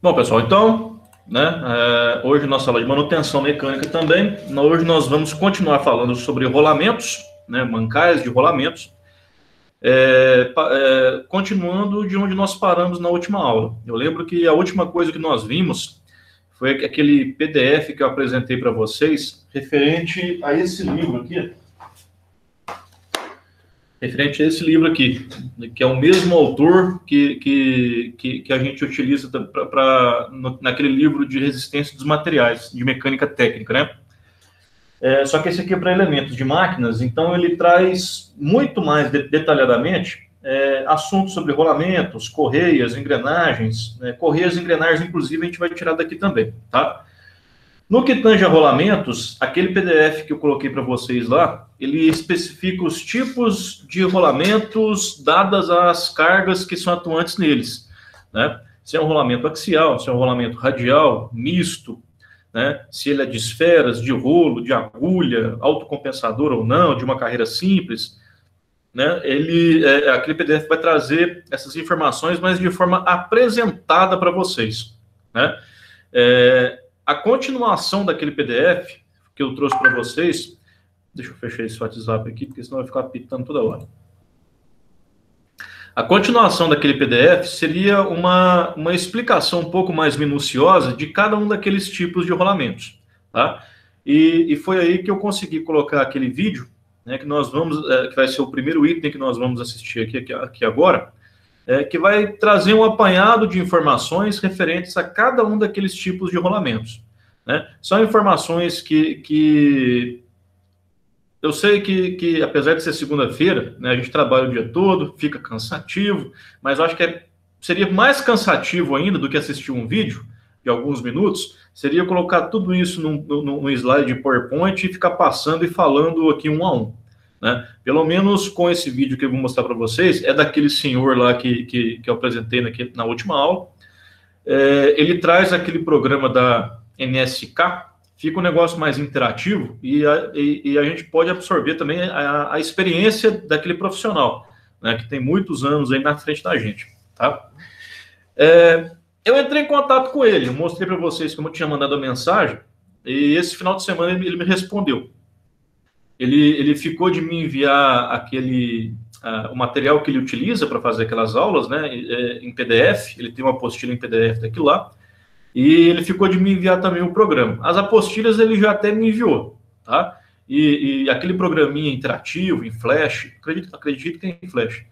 Bom, pessoal, então, né, hoje nossa aula de manutenção mecânica também. Hoje nós vamos continuar falando sobre rolamentos, né, mancais de rolamentos, continuando de onde nós paramos na última aula. Eu lembro que a última coisa que nós vimos foi aquele PDF que eu apresentei para vocês, referente a esse livro aqui. Referente a esse livro aqui, que é o mesmo autor que a gente utiliza naquele livro de resistência dos materiais, de mecânica técnica, né? Só que esse aqui é para elementos de máquinas, então ele traz muito mais detalhadamente assuntos sobre rolamentos, correias, engrenagens, correias e engrenagens, inclusive, a gente vai tirar daqui também, tá? No que tange a rolamentos, aquele PDF que eu coloquei para vocês lá, ele especifica os tipos de rolamentos dadas as cargas que são atuantes neles, né? Se é um rolamento axial, se é um rolamento radial, misto, né? Se ele é de esferas, de rolo, de agulha, autocompensador ou não, de uma carreira simples, né? Aquele PDF vai trazer essas informações, mas de forma apresentada para vocês, né? A continuação daquele PDF que eu trouxe para vocês, deixa eu fechar esse WhatsApp aqui, porque senão vai ficar apitando toda hora. A continuação daquele PDF seria uma explicação um pouco mais minuciosa de cada um daqueles tipos de rolamentos, tá? E foi aí que eu consegui colocar aquele vídeo, né, que nós vamos, que vai ser o primeiro item que nós vamos assistir aqui agora, que vai trazer um apanhado de informações referentes a cada um daqueles tipos de rolamentos, né? São informações que eu sei que apesar de ser segunda-feira, né, a gente trabalha o dia todo, fica cansativo, mas eu acho que seria mais cansativo ainda do que assistir um vídeo de alguns minutos, seria colocar tudo isso num slide de PowerPoint e ficar passando e falando aqui um a um, né? Pelo menos com esse vídeo que eu vou mostrar para vocês, é daquele senhor lá que eu apresentei na última aula. Ele traz aquele programa da NSK, fica um negócio mais interativo e a gente pode absorver também a experiência daquele profissional, né, que tem muitos anos aí na frente da gente, tá? Eu entrei em contato com ele, eu mostrei para vocês como eu tinha mandado a mensagem, e esse final de semana ele me respondeu. Ele ficou de me enviar o material que ele utiliza para fazer aquelas aulas, né, em PDF. Ele tem uma apostila em PDF daquilo lá, e ele ficou de me enviar também o programa. As apostilhas ele já até me enviou, tá? E aquele programinha interativo em Flash, acredito que é em Flash,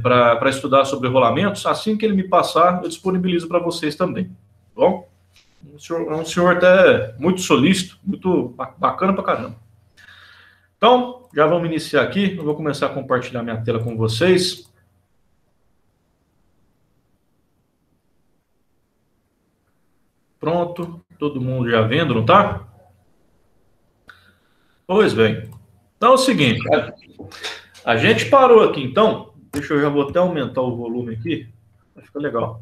para estudar sobre rolamentos, assim que ele me passar, eu disponibilizo para vocês também, tá bom? É um senhor até muito solícito, muito bacana para caramba. Então, já vamos iniciar aqui. Eu vou começar a compartilhar minha tela com vocês. Pronto. Todo mundo já vendo, não tá? Pois bem. Então é o seguinte. A gente parou aqui, então. Deixa eu já vou até aumentar o volume aqui. Vai ficar legal.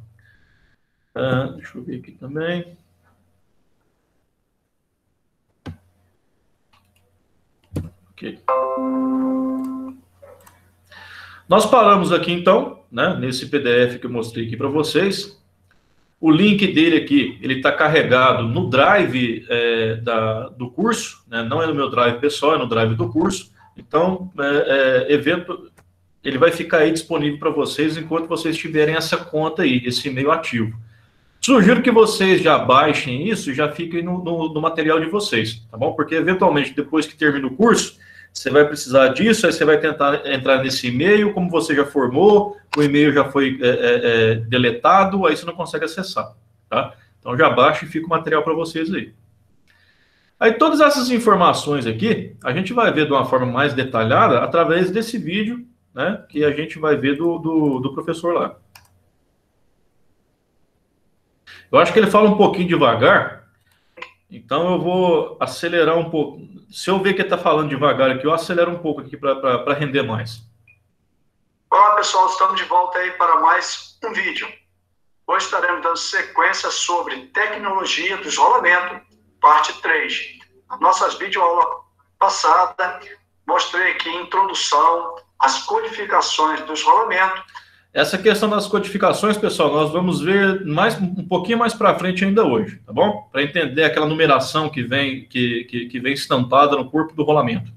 Deixa eu ver aqui também. Ok. Nós paramos aqui, então, né, nesse PDF que eu mostrei aqui para vocês. O link dele aqui, ele está carregado no drive do curso, né, não é no meu drive pessoal, é no drive do curso. Então, ele vai ficar aí disponível para vocês enquanto vocês tiverem essa conta aí, esse e-mail ativo. Sugiro que vocês já baixem isso e já fiquem no material de vocês, tá bom? Porque, eventualmente, depois que termina o curso, você vai precisar disso, aí você vai tentar entrar nesse e-mail, como você já formou, o e-mail já foi deletado, aí você não consegue acessar, tá? Então já baixa e fica o material para vocês aí. Aí todas essas informações aqui, a gente vai ver de uma forma mais detalhada através desse vídeo, né, que a gente vai ver do professor lá. Eu acho que ele fala um pouquinho devagar, então eu vou acelerar um pouco. Se eu ver que ele está falando devagar aqui, eu acelero um pouco aqui para render mais. Olá, pessoal, estamos de volta aí para mais um vídeo. Hoje estaremos dando sequência sobre tecnologia dos rolamentos, parte 3. Nas nossas videoaulas passadas, mostrei aqui a introdução, as codificações dos rolamentos Essa questão das codificações, pessoal, nós vamos ver um pouquinho mais para frente ainda hoje, tá bom? Para entender aquela numeração que vem estampada no corpo do rolamento.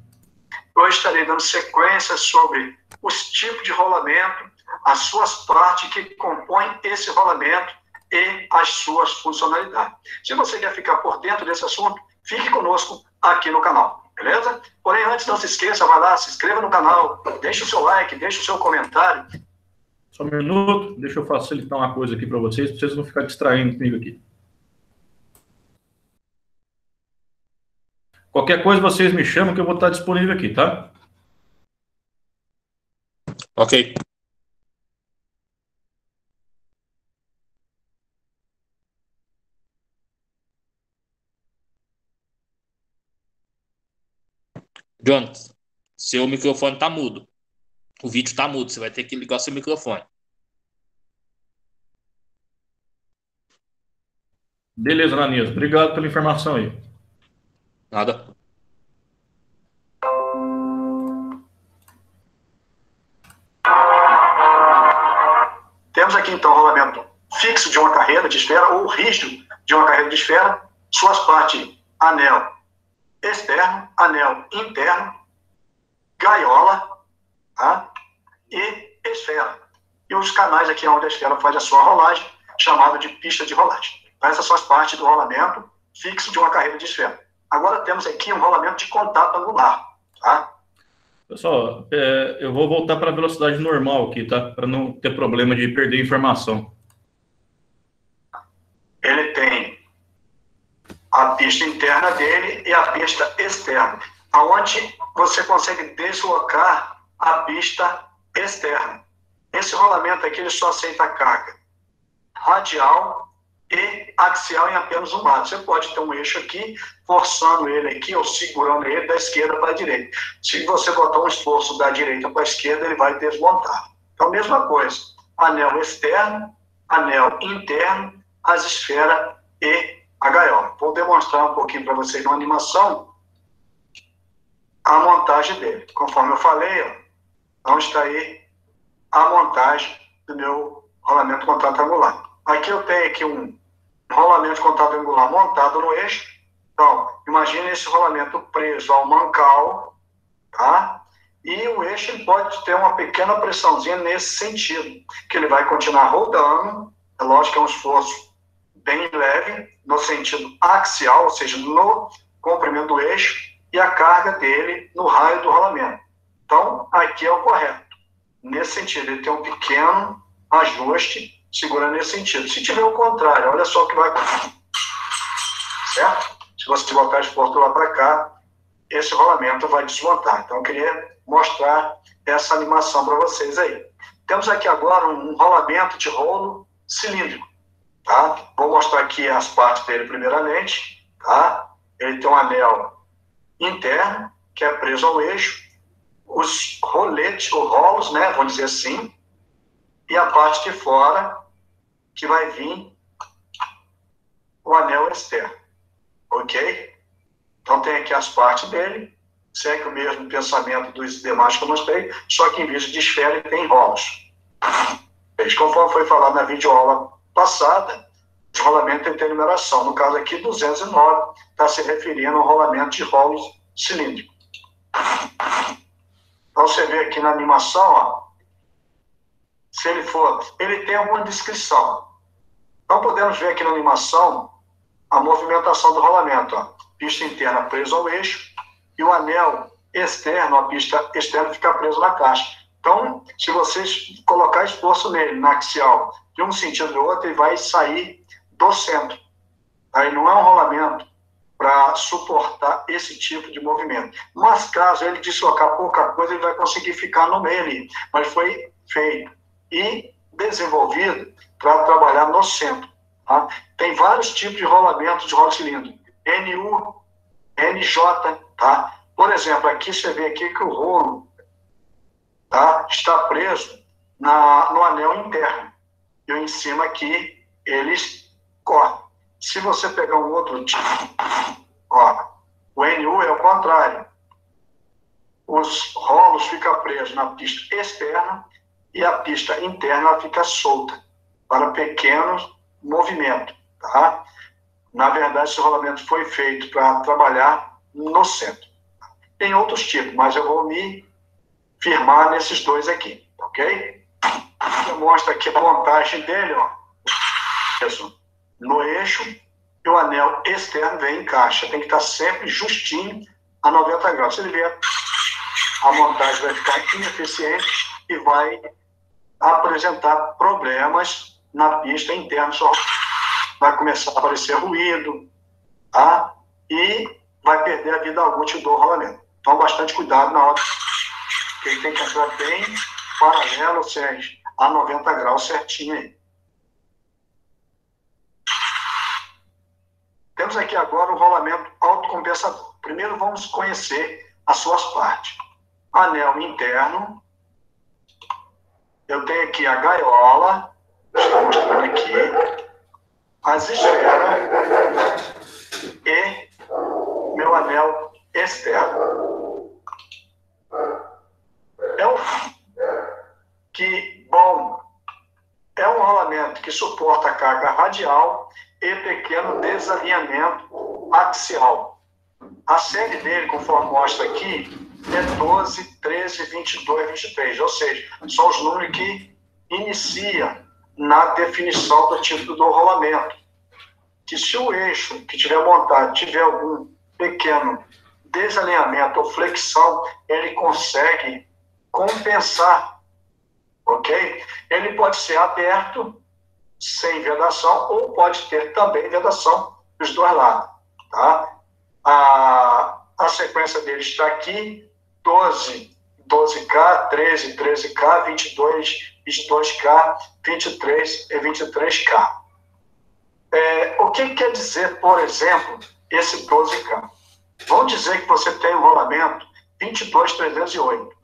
Eu estarei dando sequência sobre os tipos de rolamento, as suas partes que compõem esse rolamento e as suas funcionalidades. Se você quer ficar por dentro desse assunto, fique conosco aqui no canal, beleza? Porém, antes, não se esqueça, vai lá, se inscreva no canal, deixe o seu like, deixe o seu comentário. Só um minuto, deixa eu facilitar uma coisa aqui para vocês não ficarem distraindo comigo aqui. Qualquer coisa vocês me chamam que eu vou estar disponível aqui, tá? Ok. Jonas, seu microfone tá mudo. O vídeo tá mudo, você vai ter que ligar o seu microfone. Beleza, Ananias. Obrigado pela informação aí. Nada. Temos aqui, então, o rolamento fixo de uma carreira de esfera ou rígido de uma carreira de esfera, suas partes anel externo, anel interno, gaiola, tá? E esfera. E os canais aqui onde a esfera faz a sua rolagem, chamado de pista de rolagem. Então, essas são as partes do rolamento fixo de uma carreira de esfera. Agora temos aqui um rolamento de contato angular, tá? Pessoal, eu vou voltar para a velocidade normal aqui, tá? Para não ter problema de perder informação. Ele tem a pista interna dele e a pista externa, aonde você consegue deslocar a pista externa. Esse rolamento aqui ele só aceita carga radial e axial em apenas um lado. Você pode ter um eixo aqui, forçando ele aqui, ou segurando ele da esquerda para a direita. Se você botar um esforço da direita para a esquerda, ele vai desmontar. Então, mesma coisa. Anel externo, anel interno, as esferas e a gaiola. Vou demonstrar um pouquinho para vocês na animação a montagem dele. Conforme eu falei, ó, então está aí a montagem do meu rolamento contato angular. Aqui eu tenho aqui um rolamento de contato angular montado no eixo. Então, imagine esse rolamento preso ao mancal, tá? E o eixo ele pode ter uma pequena pressãozinha nesse sentido, que ele vai continuar rodando. É lógico que é um esforço bem leve, no sentido axial, ou seja, no comprimento do eixo, e a carga dele no raio do rolamento. Então, aqui é o correto. Nesse sentido, ele tem um pequeno ajuste, segurando nesse sentido. Se tiver o contrário, olha só o que vai acontecer. Certo? Se você botar esforço lá para cá, esse rolamento vai desmontar. Então, eu queria mostrar essa animação para vocês aí. Temos aqui agora um rolamento de rolo cilíndrico. Tá? Vou mostrar aqui as partes dele primeiramente. Tá? Ele tem um anel interno, que é preso ao eixo, os roletes, ou rolos, né, vamos dizer assim, e a parte de fora, que vai vir o anel externo. Ok? Então tem aqui as partes dele, segue o mesmo pensamento dos demais que eu mostrei, só que em vez de esfera ele tem rolos. Conforme foi falado na videoaula passada, o rolamento tem numeração. No caso aqui, 209, está se referindo ao rolamento de rolos cilíndricos. Então você vê aqui na animação, ó, se ele for, ele tem alguma descrição. Então podemos ver aqui na animação a movimentação do rolamento, ó. Pista interna presa ao eixo e o anel externo, a pista externa fica preso na caixa. Então, se vocês colocar esforço nele, na axial, de um sentido ou do outro, ele vai sair do centro. Aí não é um rolamento para suportar esse tipo de movimento. Mas caso ele deslocar pouca coisa, ele vai conseguir ficar no meio ali. Mas foi feito e desenvolvido para trabalhar no centro. Tá? Tem vários tipos de rolamentos de rolo cilíndrico. NU, NJ, tá? Por exemplo, aqui você vê aqui que o rolo, tá, está preso no anel interno. E em cima aqui, eles cortam. Se você pegar um outro tipo, ó, o NU é o contrário. Os rolos ficam presos na pista externa e a pista interna fica solta para pequenos movimentos, tá? Na verdade, esse rolamento foi feito para trabalhar no centro. Tem outros tipos, mas eu vou me firmar nesses dois aqui, ok? Mostra aqui a montagem dele, ó. Isso. No eixo, e o anel externo vem em caixa. Tem que estar sempre justinho a 90 graus. Se ele vier, a montagem vai ficar ineficiente e vai apresentar problemas na pista interna. Só vai começar a aparecer ruído, tá? E vai perder a vida útil do rolamento. Então, bastante cuidado na hora que ele tem que entrar bem paralelo, ou seja, a 90 graus certinho aí. Temos aqui agora o rolamento autocompensador. Primeiro vamos conhecer as suas partes. Anel interno. Eu tenho aqui a gaiola. Estou mostrando aqui. As esferas. E meu anel externo. É um rolamento que suporta a carga radial e pequeno desalinhamento axial. A série dele, conforme mostra aqui, é 12, 13, 22, 23, ou seja, são os números que inicia na definição do tipo do rolamento. Que se o eixo que tiver montado tiver algum pequeno desalinhamento ou flexão, ele consegue compensar, ok? Ele pode ser aberto, sem vedação, ou pode ter também vedação dos dois lados, tá? A sequência dele está aqui, 12, 12K, 13, 13K, 22, 22K, 23 e 23K. O que quer dizer, por exemplo, esse 12K? Vamos dizer que você tem um rolamento 22308.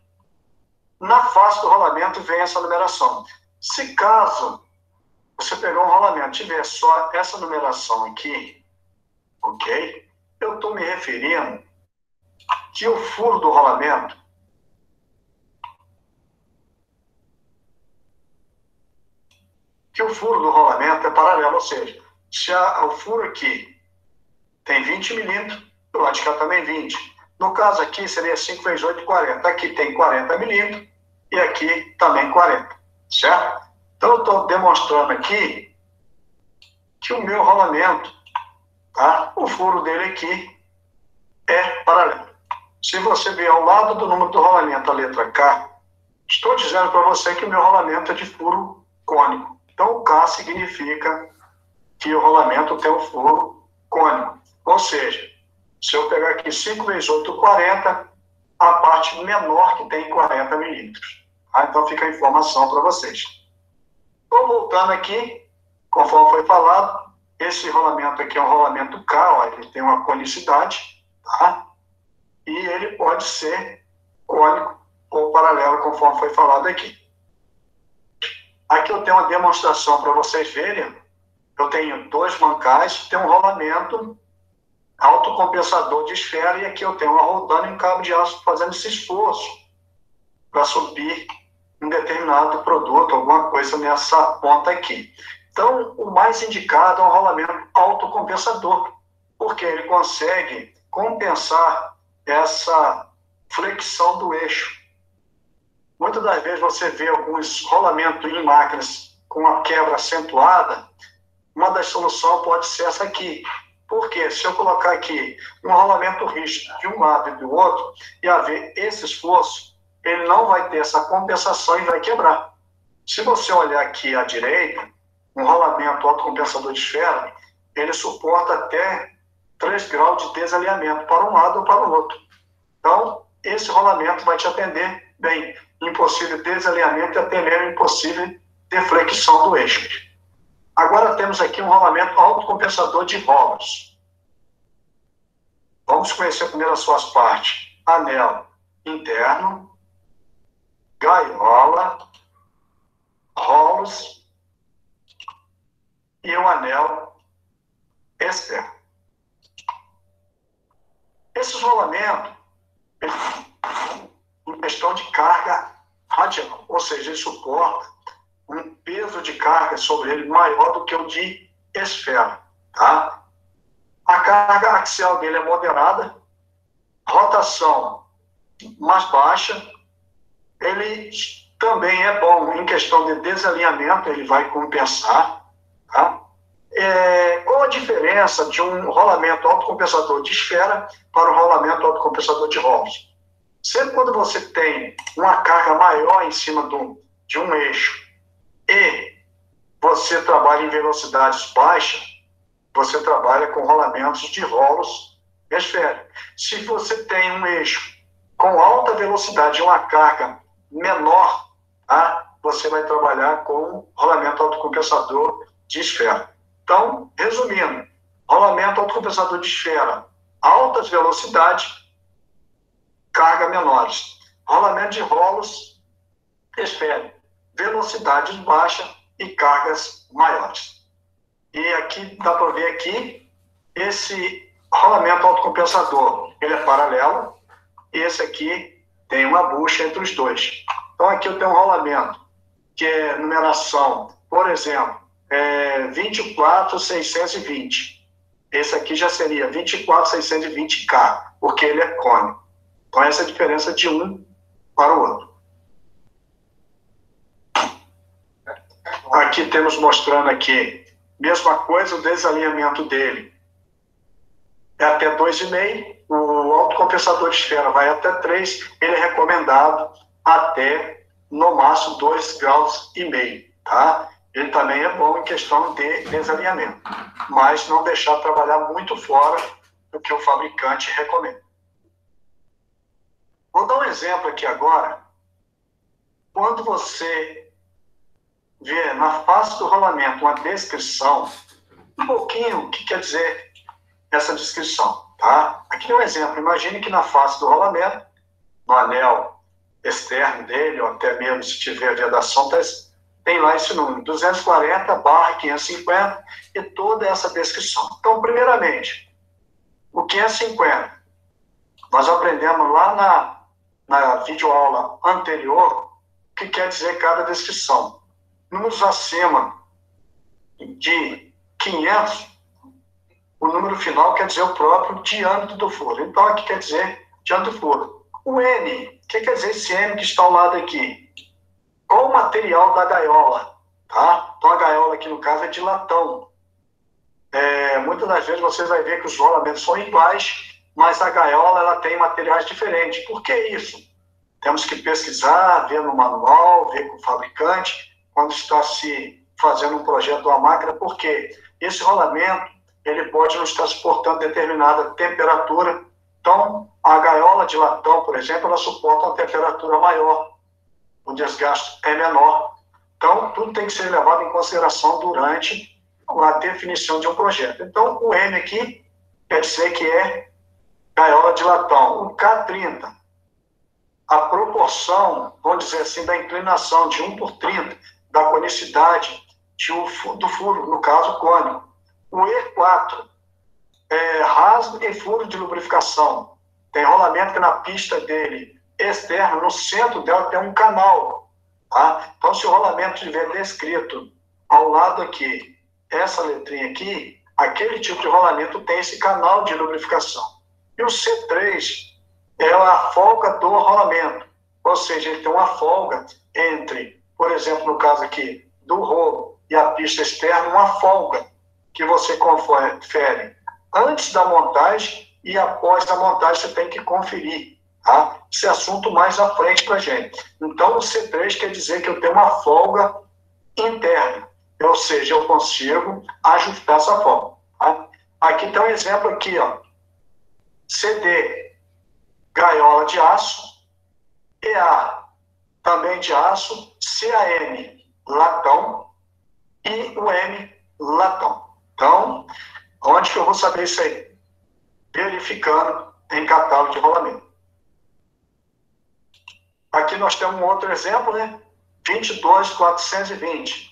Na face do rolamento vem essa numeração. Se caso você pegar um rolamento e tiver só essa numeração aqui, ok? Eu estou me referindo que o furo do rolamento é paralelo, ou seja, se o furo aqui tem 20 milímetros, do lado de cá também 20. No caso aqui seria 5 vezes 8, 40. Aqui tem 40 milímetros e aqui também 40, certo? Então eu estou demonstrando aqui que o meu rolamento, tá? O furo dele aqui é paralelo. Se você ver ao lado do número do rolamento a letra K, estou dizendo para você que o meu rolamento é de furo cônico. Então o K significa que o rolamento tem um furo cônico. Ou seja, se eu pegar aqui 5 vezes 8, 40, a parte menor que tem 40 milímetros. Tá? Então fica a informação para vocês. Então, voltando aqui, conforme foi falado, esse rolamento aqui é um rolamento K, ó, ele tem uma conicidade, tá? E ele pode ser cônico ou paralelo, conforme foi falado aqui. Aqui eu tenho uma demonstração para vocês verem. Eu tenho dois mancais, tem um rolamento autocompensador de esfera, e aqui eu tenho uma rodando em cabo de aço fazendo esse esforço para subir um determinado produto, alguma coisa nessa ponta aqui. Então, o mais indicado é um rolamento autocompensador, porque ele consegue compensar essa flexão do eixo. Muitas das vezes você vê alguns rolamentos em máquinas com uma quebra acentuada. Uma das soluções pode ser essa aqui. Porque se eu colocar aqui um rolamento rígido de um lado e do outro, e haver esse esforço, ele não vai ter essa compensação e vai quebrar. Se você olhar aqui à direita, um rolamento autocompensador de esfera, ele suporta até 3 graus de desalinhamento para um lado ou para o outro. Então, esse rolamento vai te atender bem. Impossível desalinhamento e até mesmo impossível deflexão do eixo. Agora temos aqui um rolamento autocompensador de rolos. Vamos conhecer primeiro as suas partes. Anel interno, gaiola, rolos e o anel externo. Esses rolamentos, em questão de carga radial, ou seja, ele suporta um peso de carga sobre ele maior do que o de esfera, tá? A carga axial dele é moderada, rotação mais baixa, ele também é bom em questão de desalinhamento, ele vai compensar, tá? Qual a diferença de um rolamento autocompensador de esfera para o rolamento autocompensador de rolos? Sempre quando você tem uma carga maior em cima de um eixo e você trabalha em velocidades baixas, você trabalha com rolamentos de rolos esféricos. Se você tem um eixo com alta velocidade e uma carga menor, tá? Você vai trabalhar com rolamento autocompensador de esfera. Então, resumindo, rolamento autocompensador de esfera, altas velocidades, carga menores. Rolamento de rolos esféricos, velocidades baixas e cargas maiores. E aqui, dá para ver aqui, esse rolamento autocompensador, ele é paralelo, e esse aqui tem uma bucha entre os dois. Então, aqui eu tenho um rolamento, que é numeração, por exemplo, 24620. Esse aqui já seria 24620K, porque ele é cônico. Então, essa é a diferença de um para o outro. Aqui temos mostrando aqui, mesma coisa, o desalinhamento dele é até 2,5, o autocompensador de esfera vai até 3, ele é recomendado até, no máximo, 2,5 graus, tá? Ele também é bom em questão de desalinhamento, mas não deixar trabalhar muito fora do que o fabricante recomenda. Vou dar um exemplo aqui agora. Quando você vê na face do rolamento uma descrição, um pouquinho o que quer dizer essa descrição, tá? Aqui é um exemplo. Imagine que na face do rolamento, no anel externo dele, ou até mesmo se tiver vedação, tem lá esse número, 240/550, e toda essa descrição. Então, primeiramente, o 550, nós aprendemos lá na videoaula anterior o que quer dizer cada descrição. Números acima de 500, o número final quer dizer o próprio diâmetro do furo. Então, aqui quer dizer diâmetro do furo. O N, o que quer dizer esse M que está ao lado aqui? Qual o material da gaiola? Tá? Então, a gaiola aqui, no caso, é de latão. Muitas das vezes você vai ver que os rolamentos são iguais, mas a gaiola ela tem materiais diferentes. Por que isso? Temos que pesquisar, ver no manual, ver com o fabricante, quando está se fazendo um projeto de uma máquina, porque esse rolamento ele pode não estar suportando determinada temperatura. Então, a gaiola de latão, por exemplo, ela suporta uma temperatura maior, o desgaste é menor. Então, tudo tem que ser levado em consideração durante a definição de um projeto. Então, o M aqui quer dizer que é gaiola de latão. O K30, a proporção, vamos dizer assim, da inclinação de 1/30 da conicidade do furo, no caso cônico. O E4 é rasgo e furo de lubrificação. Tem rolamento que na pista dele externa, no centro dela tem um canal. Tá? Então, se o rolamento estiver descrito ao lado aqui, essa letrinha aqui, aquele tipo de rolamento tem esse canal de lubrificação. E o C3 é a folga do rolamento. Ou seja, ele tem uma folga entre, por exemplo, no caso aqui, do rolo e a pista externa, uma folga que você confere antes da montagem e após a montagem você tem que conferir. Tá? Esse assunto mais à frente para a gente. Então, o C3 quer dizer que eu tenho uma folga interna, ou seja, eu consigo ajustar essa folga. Tá? Aqui tem um exemplo aqui, ó. CD, gaiola de aço, EA, também de aço, CAM, latão, e o M, latão. Então, onde que eu vou saber isso aí? Verificando em catálogo de rolamento. Aqui nós temos um outro exemplo, né? 22.420.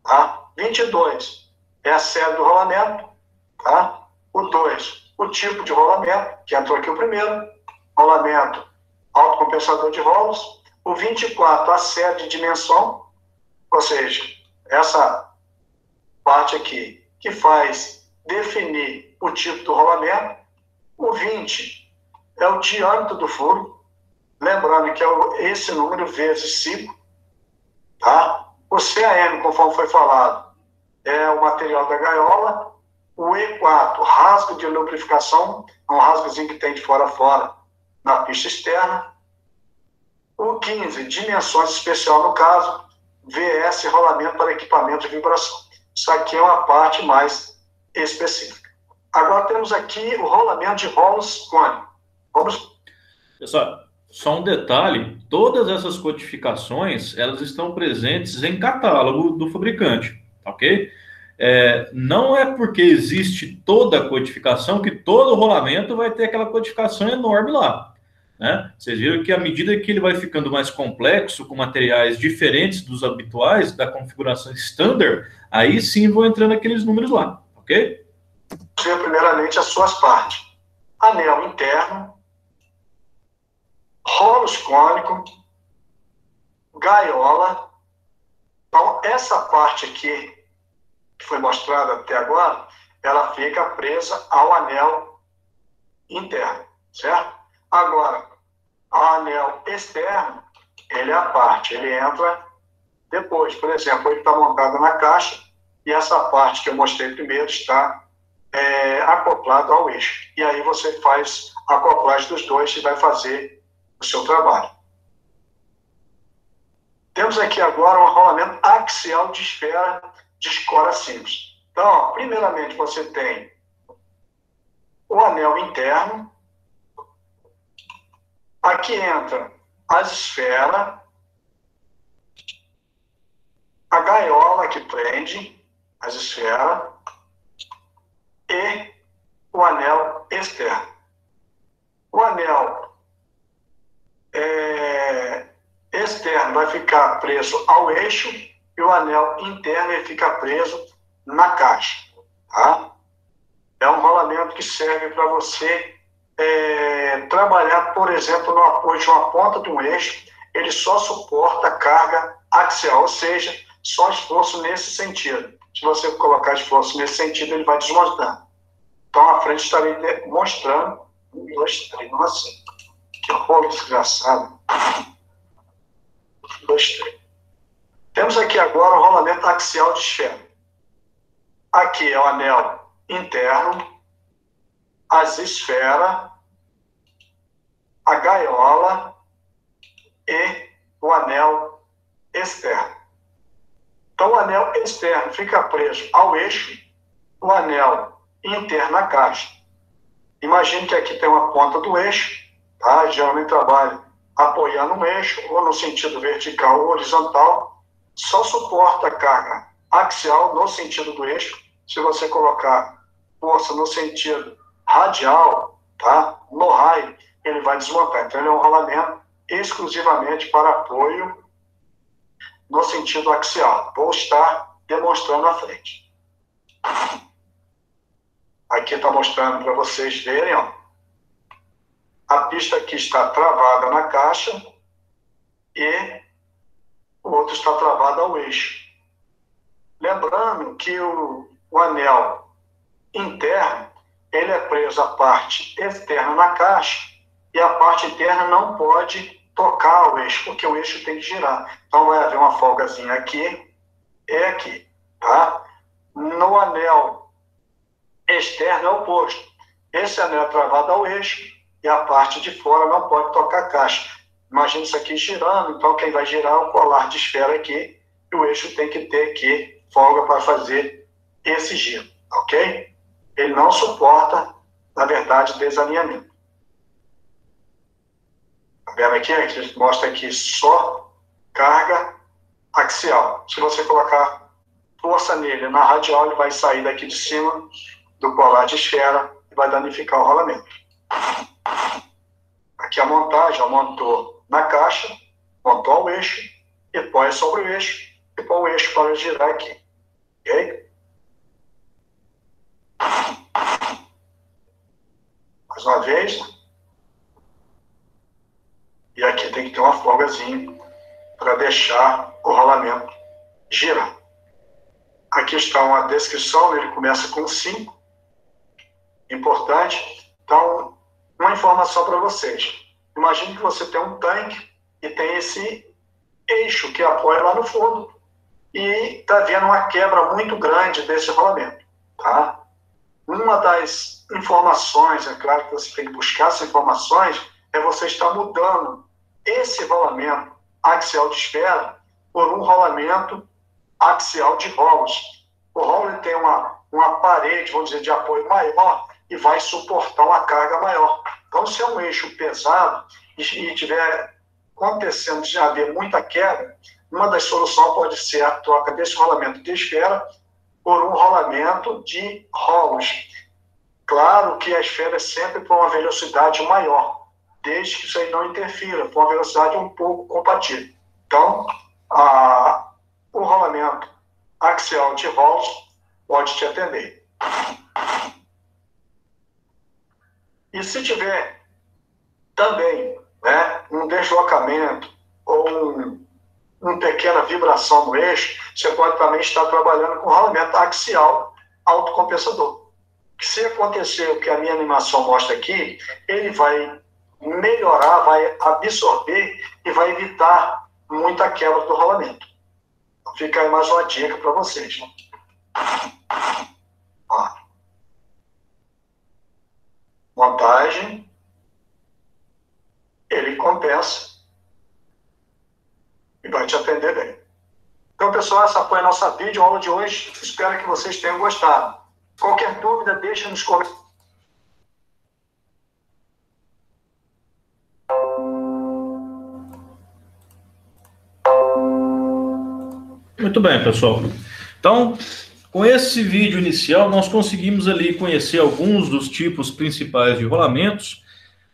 Tá? 22 é a série do rolamento. Tá? O 2, o tipo de rolamento, que entrou aqui o primeiro. Rolamento autocompensador de rolos. O 24, a série de dimensão, ou seja, essa parte aqui que faz definir o tipo do rolamento. O 20 é o diâmetro do furo, lembrando que é esse número vezes 5, tá? O CAM, conforme foi falado, é o material da gaiola. O E4, rasgo de lubrificação, um rasgozinho que tem de fora a fora na pista externa. O 15, dimensões especial no caso, VS, rolamento para equipamento de vibração. Isso aqui é uma parte mais específica. Agora temos aqui o rolamento de rolos cônicos. Vamos... Pessoal, só um detalhe, todas essas codificações, elas estão presentes em catálogo do fabricante, ok? Não é porque existe toda a codificação que todo rolamento vai ter aquela codificação enorme lá, né? Vocês viram que à medida que ele vai ficando mais complexo, com materiais diferentes dos habituais, da configuração standard, aí sim vão entrando aqueles números lá, ok? Ver primeiramente as suas partes. Anel interno, rolos cônicos, gaiola. Então, essa parte aqui, que foi mostrada até agora, ela fica presa ao anel interno, certo? Agora, o anel externo, ele é a parte, ele entra depois. Por exemplo, ele está montado na caixa e essa parte que eu mostrei primeiro está acoplado ao eixo. E aí você faz a acoplagem dos dois e vai fazer o seu trabalho. Temos aqui agora um rolamento axial de esfera de escora simples. Então, ó, primeiramente você tem o anel interno. Aqui entra as esferas, a gaiola que prende as esferas e o anel externo. O anel externo vai ficar preso ao eixo e o anel interno ele fica preso na caixa. Tá? É um rolamento que serve para você trabalhar, por exemplo, no apoio de uma ponta de um eixo. Ele só suporta carga axial, ou seja, só esforço nesse sentido. Se você colocar esforço nesse sentido, ele vai desmontando. Então, à frente estarei mostrando. 1, 2, 3, nossa, que rolo desgraçado. 1, 2, 3. Temos aqui agora o rolamento axial de esfera. Aqui é o anel interno, as esferas, a gaiola e o anel externo. Então, o anel externo fica preso ao eixo, o anel interno na caixa. Imagine que aqui tem uma ponta do eixo, tá? Geralmente trabalho apoiando um eixo, ou no sentido vertical ou horizontal, só suporta a carga axial no sentido do eixo. Se você colocar força no sentido radial, tá? No raio, ele vai desmontar. Então, ele é um rolamento exclusivamente para apoio no sentido axial. Vou estar demonstrando à frente. Aqui está mostrando para vocês verem, ó. A pista aqui está travada na caixa e o outro está travado ao eixo. Lembrando que o anel interno, ele é preso à parte externa na caixa e a parte interna não pode tocar o eixo, porque o eixo tem que girar. Então vai haver uma folgazinha aqui e aqui, tá? No anel externo é o oposto. Esse anel é travado ao eixo e a parte de fora não pode tocar a caixa. Imagina isso aqui girando, então quem vai girar é o colar de esfera aqui e o eixo tem que ter aqui folga para fazer esse giro, ok? Ele não suporta, na verdade, desalinhamento. Tá vendo aqui? A gente mostra aqui só carga axial. Se você colocar força nele na radial, ele vai sair daqui de cima do colar de esfera e vai danificar o rolamento. Aqui a montagem, ó, montou na caixa, montou ao eixo, e põe sobre o eixo, e põe o eixo para girar aqui. Ok? Mais uma vez. E aqui tem que ter uma folgazinha para deixar o rolamento girar. Aqui está uma descrição, ele começa com 5. Importante. Então, uma informação para vocês. Imagine que você tem um tanque e tem esse eixo que apoia lá no fundo e está havendo uma quebra muito grande desse rolamento. Tá? Uma das informações, é claro que você tem que buscar essas informações, é você estar mudando esse rolamento axial de esfera por um rolamento axial de rolos. O rolo ele tem uma parede, vamos dizer, de apoio maior e vai suportar uma carga maior. Então, se é um eixo pesado e tiver acontecendo de haver muita queda, uma das soluções pode ser a troca desse rolamento de esfera por um rolamento de rolos. Claro que a esfera é sempre por uma velocidade maior, desde que isso aí não interfira, por uma velocidade um pouco compatível. Então, o rolamento axial de rolos pode te atender. E se tiver também, né, um deslocamento ou uma pequena vibração no eixo, você pode também estar trabalhando com rolamento axial autocompensador. Que se acontecer o que a minha animação mostra aqui, ele vai melhorar, vai absorver e vai evitar muita quebra do rolamento. Fica aí mais uma dica para vocês. Ó. Montagem, ele compensa e vai te atender bem. Então, pessoal, essa foi a nossa videoaula de hoje. Espero que vocês tenham gostado. Qualquer dúvida, deixa nos comentários. Muito bem, pessoal. Então, com esse vídeo inicial, nós conseguimos ali conhecer alguns dos tipos principais de rolamentos,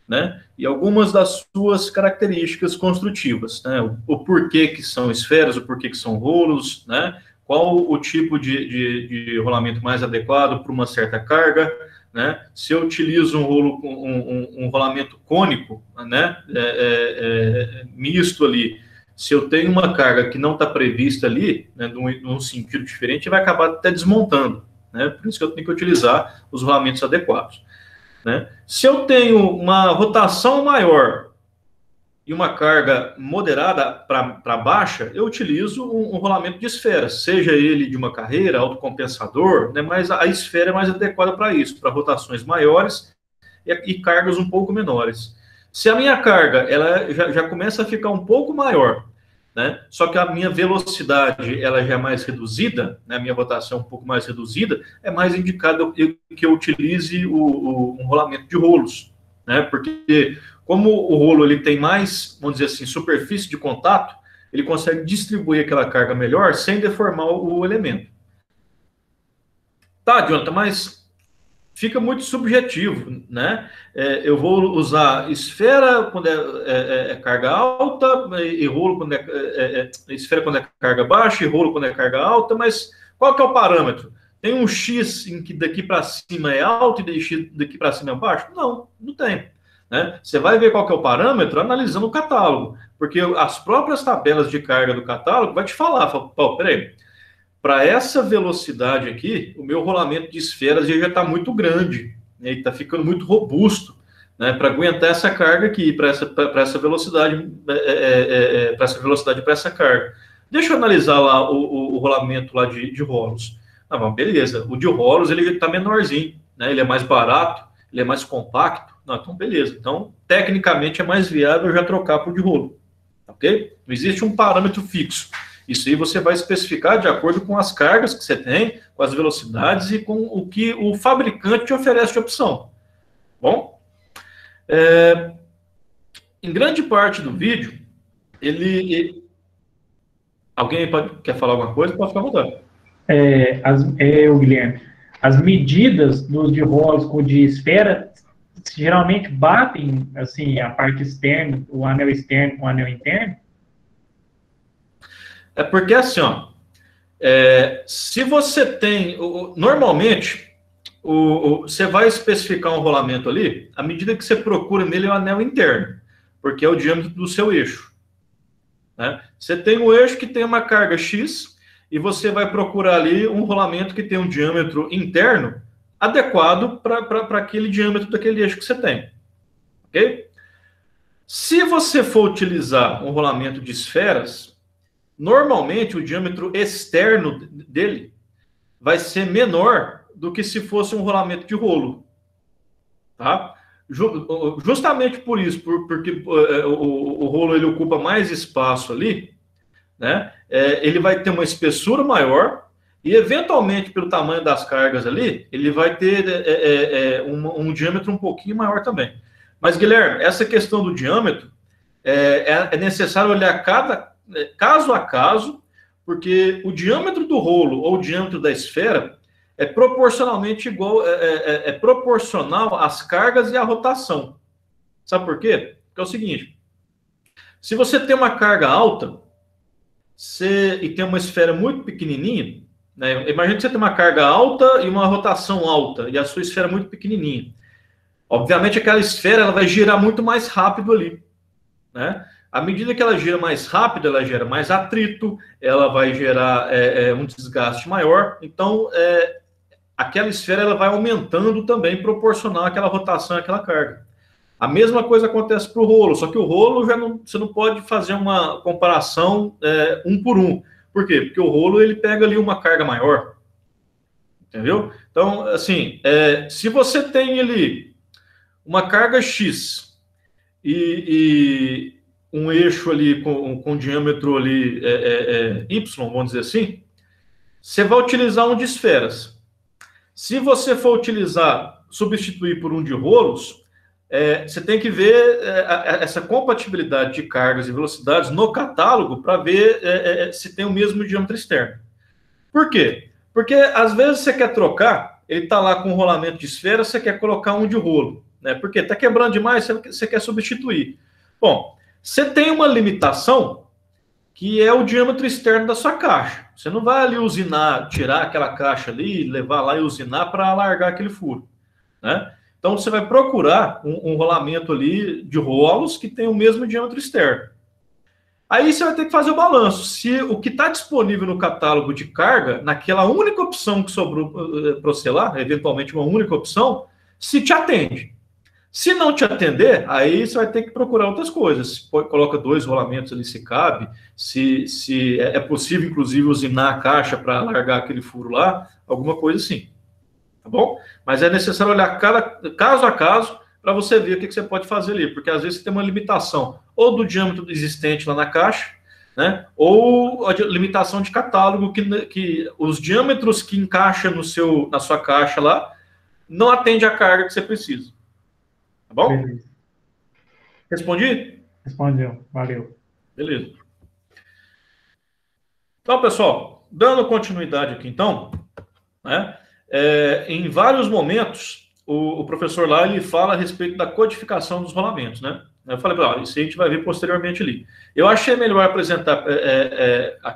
né? E algumas das suas características construtivas, né? O porquê que são esferas, o porquê que são rolos, né? Qual o tipo de rolamento mais adequado para uma certa carga, né? Se eu utilizo um rolo um rolamento cônico, né? Misto ali, se eu tenho uma carga que não está prevista ali, né, num sentido diferente, vai acabar até desmontando, né? Por isso que eu tenho que utilizar os rolamentos adequados, né? Se eu tenho uma rotação maior e uma carga moderada para baixa, eu utilizo um rolamento de esfera, seja ele de uma carreira, autocompensador, né? Mas a esfera é mais adequada para isso, para rotações maiores e cargas um pouco menores. Se a minha carga ela já começa a ficar um pouco maior, né? Só que a minha velocidade ela já é mais reduzida, né? A minha rotação um pouco mais reduzida, é mais indicado que eu utilize um rolamento de rolos, né? Porque como o rolo ele tem mais, vamos dizer assim, superfície de contato, ele consegue distribuir aquela carga melhor sem deformar o elemento. Tá, Jonathan, mas fica muito subjetivo, né? Eu vou usar esfera quando é carga alta, e rolo quando esfera quando é carga baixa, e rolo quando é carga alta, mas qual que é o parâmetro? Tem um X em que daqui para cima é alto e daqui para cima é baixo? Não, não tem. Né? Você vai ver qual que é o parâmetro analisando o catálogo, porque as próprias tabelas de carga do catálogo vai te falar, pô, peraí, para essa velocidade aqui, o meu rolamento de esferas já está muito grande, né? Ele está ficando muito robusto, né? Para aguentar essa carga aqui, para essa velocidade, para essa carga. Deixa eu analisar lá o rolamento lá de rolos. Ah, bom, beleza, o de rolos ele está menorzinho, né? Ele é mais barato, ele é mais compacto. Não, então beleza. Então, tecnicamente é mais viável já trocar por de rolo, ok? Não existe um parâmetro fixo. Isso aí você vai especificar de acordo com as cargas que você tem, com as velocidades e com o que o fabricante te oferece de opção. Bom, em grande parte do vídeo, alguém quer falar alguma coisa? Pode ficar à vontade. Guilherme, as medidas de rolos com de esfera geralmente batem assim, a parte externa, o anel externo com o anel interno? É porque assim, ó, se você tem, normalmente, você vai especificar um rolamento ali, à medida que você procura nele é o anel interno. porque é o diâmetro do seu eixo. Né? Você tem um eixo que tem uma carga X e você vai procurar ali um rolamento que tem um diâmetro interno adequado para aquele diâmetro daquele eixo que você tem. Ok? Se você for utilizar um rolamento de esferas, normalmente o diâmetro externo dele vai ser menor do que se fosse um rolamento de rolo. Tá? Justamente por isso, porque o rolo ele ocupa mais espaço ali, né? Ele vai ter uma espessura maior e, eventualmente, pelo tamanho das cargas ali, ele vai ter um diâmetro um pouquinho maior também. Mas, Guilherme, essa questão do diâmetro é necessário olhar caso a caso, porque o diâmetro do rolo ou o diâmetro da esfera é proporcionalmente igual, proporcional às cargas e à rotação. Sabe por quê? Porque é o seguinte: se você tem uma carga alta e tem uma esfera muito pequenininha, né? Imagina que você tem uma carga alta e uma rotação alta, e a sua esfera muito pequenininha. Obviamente, aquela esfera ela vai girar muito mais rápido ali, né? À medida que ela gira mais rápido, ela gera mais atrito, ela vai gerar um desgaste maior. Então, aquela esfera ela vai aumentando também, proporcional àquela rotação, àquela carga. A mesma coisa acontece para o rolo, só que o rolo você não pode fazer uma comparação um por um. Por quê? Porque o rolo ele pega ali uma carga maior. Entendeu? Então, assim, se você tem ali uma carga X e um eixo ali com diâmetro ali Y, vamos dizer assim, você vai utilizar um de esferas. Se você for substituir por um de rolos, você tem que ver essa compatibilidade de cargas e velocidades no catálogo para ver se tem o mesmo diâmetro externo. Por quê? Porque às vezes você quer trocar, ele está lá com um rolamento de esfera, você quer colocar um de rolo, né? Porque está quebrando demais, você quer substituir. Bom, você tem uma limitação que é o diâmetro externo da sua caixa. Você não vai ali usinar, tirar aquela caixa ali, levar lá e usinar para alargar aquele furo, né? Então, você vai procurar um rolamento ali de rolos que tem o mesmo diâmetro externo. Aí você vai ter que fazer o balanço. Se o que está disponível no catálogo de carga, naquela única opção que sobrou para você lá, eventualmente uma única opção, se te atende. Se não te atender, aí você vai ter que procurar outras coisas. Coloca 2 rolamentos ali se cabe, se é possível, inclusive, usinar a caixa para alargar aquele furo lá, alguma coisa assim. Tá bom? Mas é necessário olhar caso a caso para você ver o que você pode fazer ali, porque às vezes você tem uma limitação ou do diâmetro existente lá na caixa, né? Ou a limitação de catálogo, que os diâmetros que encaixa na sua caixa lá não atende a carga que você precisa. Tá bom? Beleza. Respondi? Respondeu. Valeu. Beleza. Então, pessoal, dando continuidade aqui, então, né? Em vários momentos, o professor lá ele fala a respeito da codificação dos rolamentos, né? Eu falei, isso a gente vai ver posteriormente ali. Eu achei melhor apresentar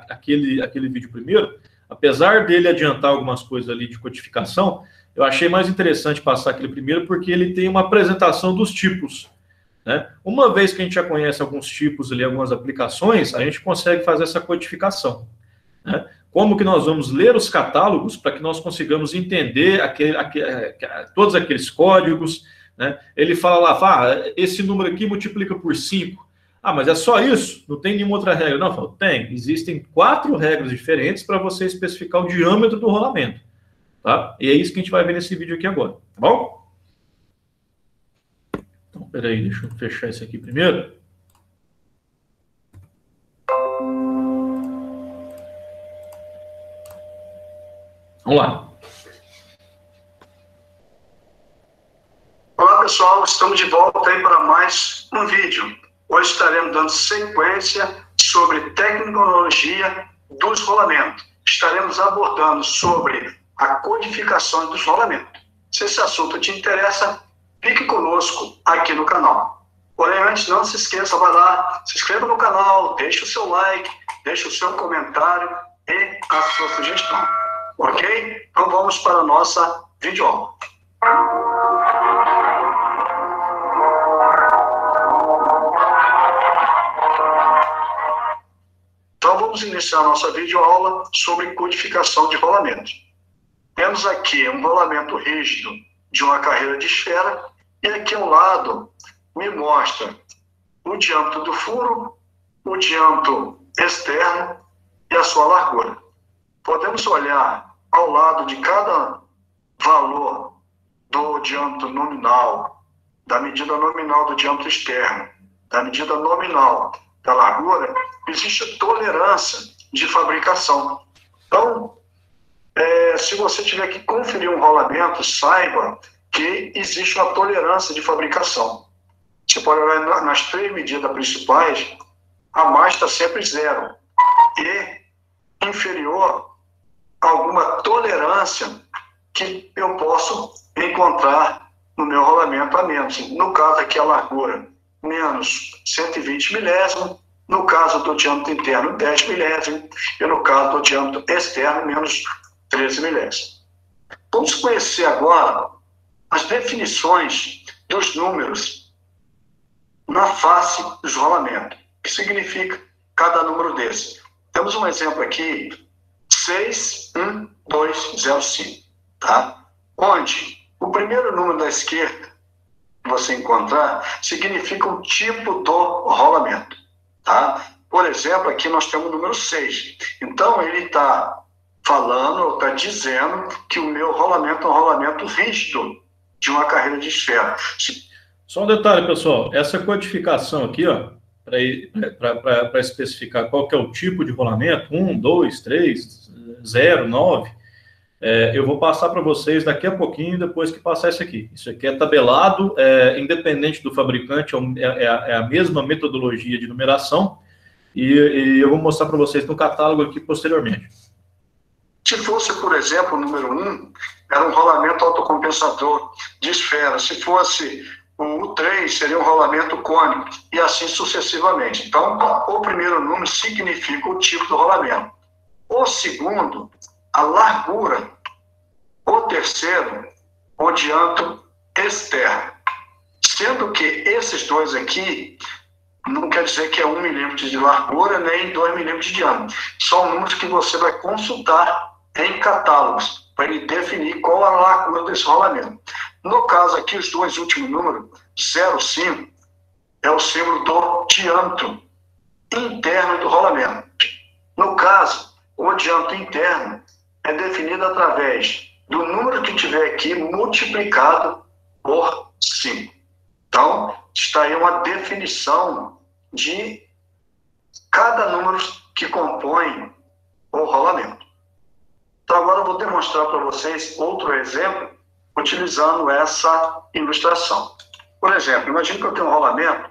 aquele vídeo primeiro, apesar dele adiantar algumas coisas ali de codificação, eu achei mais interessante passar aquele primeiro porque ele tem uma apresentação dos tipos, né? Uma vez que a gente já conhece alguns tipos ali, algumas aplicações, a gente consegue fazer essa codificação, né? Como que nós vamos ler os catálogos para que nós consigamos entender todos aqueles códigos, né? Ele fala lá, esse número aqui multiplica por 5. Mas é só isso? Não tem nenhuma outra regra? Não, falo, tem. Existem 4 regras diferentes para você especificar o diâmetro do rolamento. Tá? E é isso que a gente vai ver nesse vídeo aqui agora. Tá bom? Então, peraí, deixa eu fechar isso aqui primeiro. Vamos lá. Olá, pessoal. Estamos de volta aí para mais um vídeo. Hoje estaremos dando sequência sobre tecnologia dos rolamentos. Estaremos abordando sobre a codificação dos rolamentos. Se esse assunto te interessa, fique conosco aqui no canal. Porém, antes, não se esqueça, vai lá, se inscreva no canal, deixe o seu like, deixe o seu comentário e a sua sugestão. Ok? Então vamos para a nossa videoaula. vamos iniciar nossa videoaula sobre codificação de rolamentos. Temos aqui um rolamento rígido de uma carreira de esfera, e aqui ao lado me mostra o diâmetro do furo, o diâmetro externo e a sua largura. Podemos olhar ao lado de cada valor do diâmetro nominal, da medida nominal do diâmetro externo, da medida nominal da largura, existe tolerância de fabricação. Então, se você tiver que conferir um rolamento, saiba que existe uma tolerância de fabricação. Você pode olhar nas 3 medidas principais, a mais está sempre 0. E inferior a alguma tolerância que eu posso encontrar no meu rolamento a menos. No caso aqui, a largura, menos 120 milésimos. No caso do diâmetro interno, 10 milésimos. E no caso do diâmetro externo, menos 13 milésimos. Vamos conhecer agora as definições dos números na face dos rolamentos. O que significa cada número desse? Temos um exemplo aqui, 61205, tá? Onde o primeiro número da esquerda que você encontrar significa o tipo do rolamento, tá? Por exemplo, aqui nós temos o número 6. Então, ele está falando, ou está dizendo que o meu rolamento é um rolamento rígido de uma carreira de esfera. Só um detalhe, pessoal. Essa codificação aqui, ó, para especificar qual que é o tipo de rolamento, 1, 2, 3, 0, 9, eu vou passar para vocês daqui a pouquinho, depois que passar isso aqui. Isso aqui é tabelado, independente do fabricante, é a mesma metodologia de numeração, e eu vou mostrar para vocês no catálogo aqui posteriormente. Se fosse, por exemplo, o número 1, era um rolamento autocompensador de esfera. Se fosse o 3, seria um rolamento cônico, e assim sucessivamente. Então, o primeiro número significa o tipo do rolamento. O segundo, a largura. O terceiro, o diâmetro externo. Sendo que esses dois aqui não quer dizer que é 1 milímetro de largura nem 2 milímetros de diâmetro. São números que você vai consultar em catálogos para ele definir qual a largura desse rolamento. No caso aqui, os dois últimos números, 0,5, é o símbolo do diâmetro interno do rolamento. No caso, o diâmetro interno é definido através do número que tiver aqui multiplicado por 5. Então, está aí uma definição de cada número que compõe o rolamento. Então, agora eu vou demonstrar para vocês outro exemplo utilizando essa ilustração. Por exemplo, imagine que eu tenho um rolamento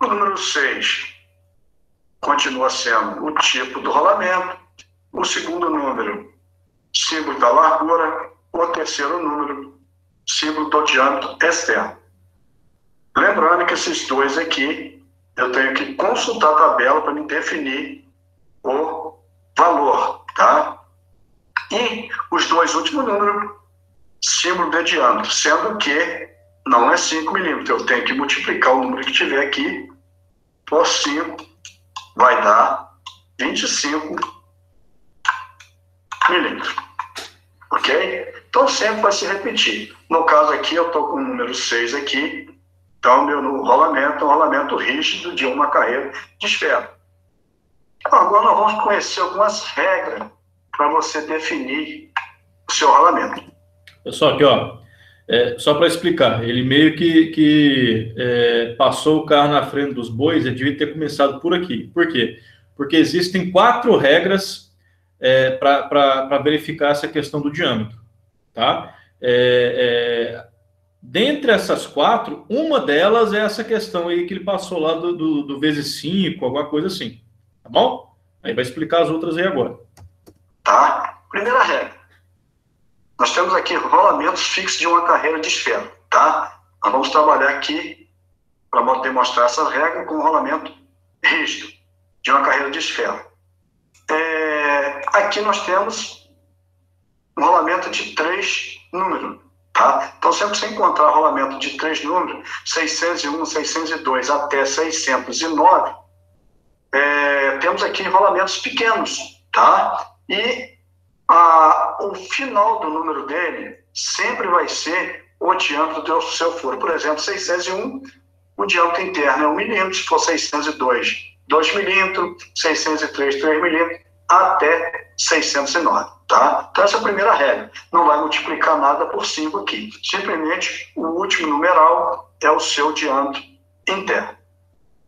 o número 6 continua sendo o tipo do rolamento, o segundo número, símbolo da largura, o terceiro número, símbolo do diâmetro externo. Lembrando que esses dois aqui, eu tenho que consultar a tabela para me definir o valor, tá? E os dois últimos números, símbolo de diâmetro, sendo que não é 5 milímetros, eu tenho que multiplicar o número que tiver aqui por 5, vai dar 25 milímetros, ok? Então sempre vai se repetir. No caso aqui, eu estou com o número 6 aqui, então meu rolamento é um rolamento rígido de uma carreira de esfera. Agora nós vamos conhecer algumas regras para você definir o seu rolamento. Pessoal, aqui, ó, só para explicar, ele meio que passou o carro na frente dos bois, ele devia ter começado por aqui. Por quê? Porque existem 4 regras para verificar essa questão do diâmetro, tá? Dentre essas 4, uma delas é essa questão aí que ele passou lá do vezes 5, alguma coisa assim, tá bom? Aí vai explicar as outras aí agora. Tá? Primeira regra. Nós temos aqui rolamentos fixos de uma carreira de esfera, tá? Nós vamos trabalhar aqui para demonstrar essa regra com um rolamento rígido de uma carreira de esfera. Aqui nós temos um rolamento de 3 números, tá? tá? Então, sempre que você encontrar rolamento de 3 números, 601, 602 até 609, temos aqui rolamentos pequenos, tá? E o final do número dele sempre vai ser o diâmetro do seu furo. Por exemplo, 601, o diâmetro interno é 1 milímetro, se for 602, 2 milímetros, 603, 3 milímetros, até 609, tá? Então, essa é a primeira regra. Não vai multiplicar nada por 5 aqui. Simplesmente, o último numeral é o seu diâmetro interno.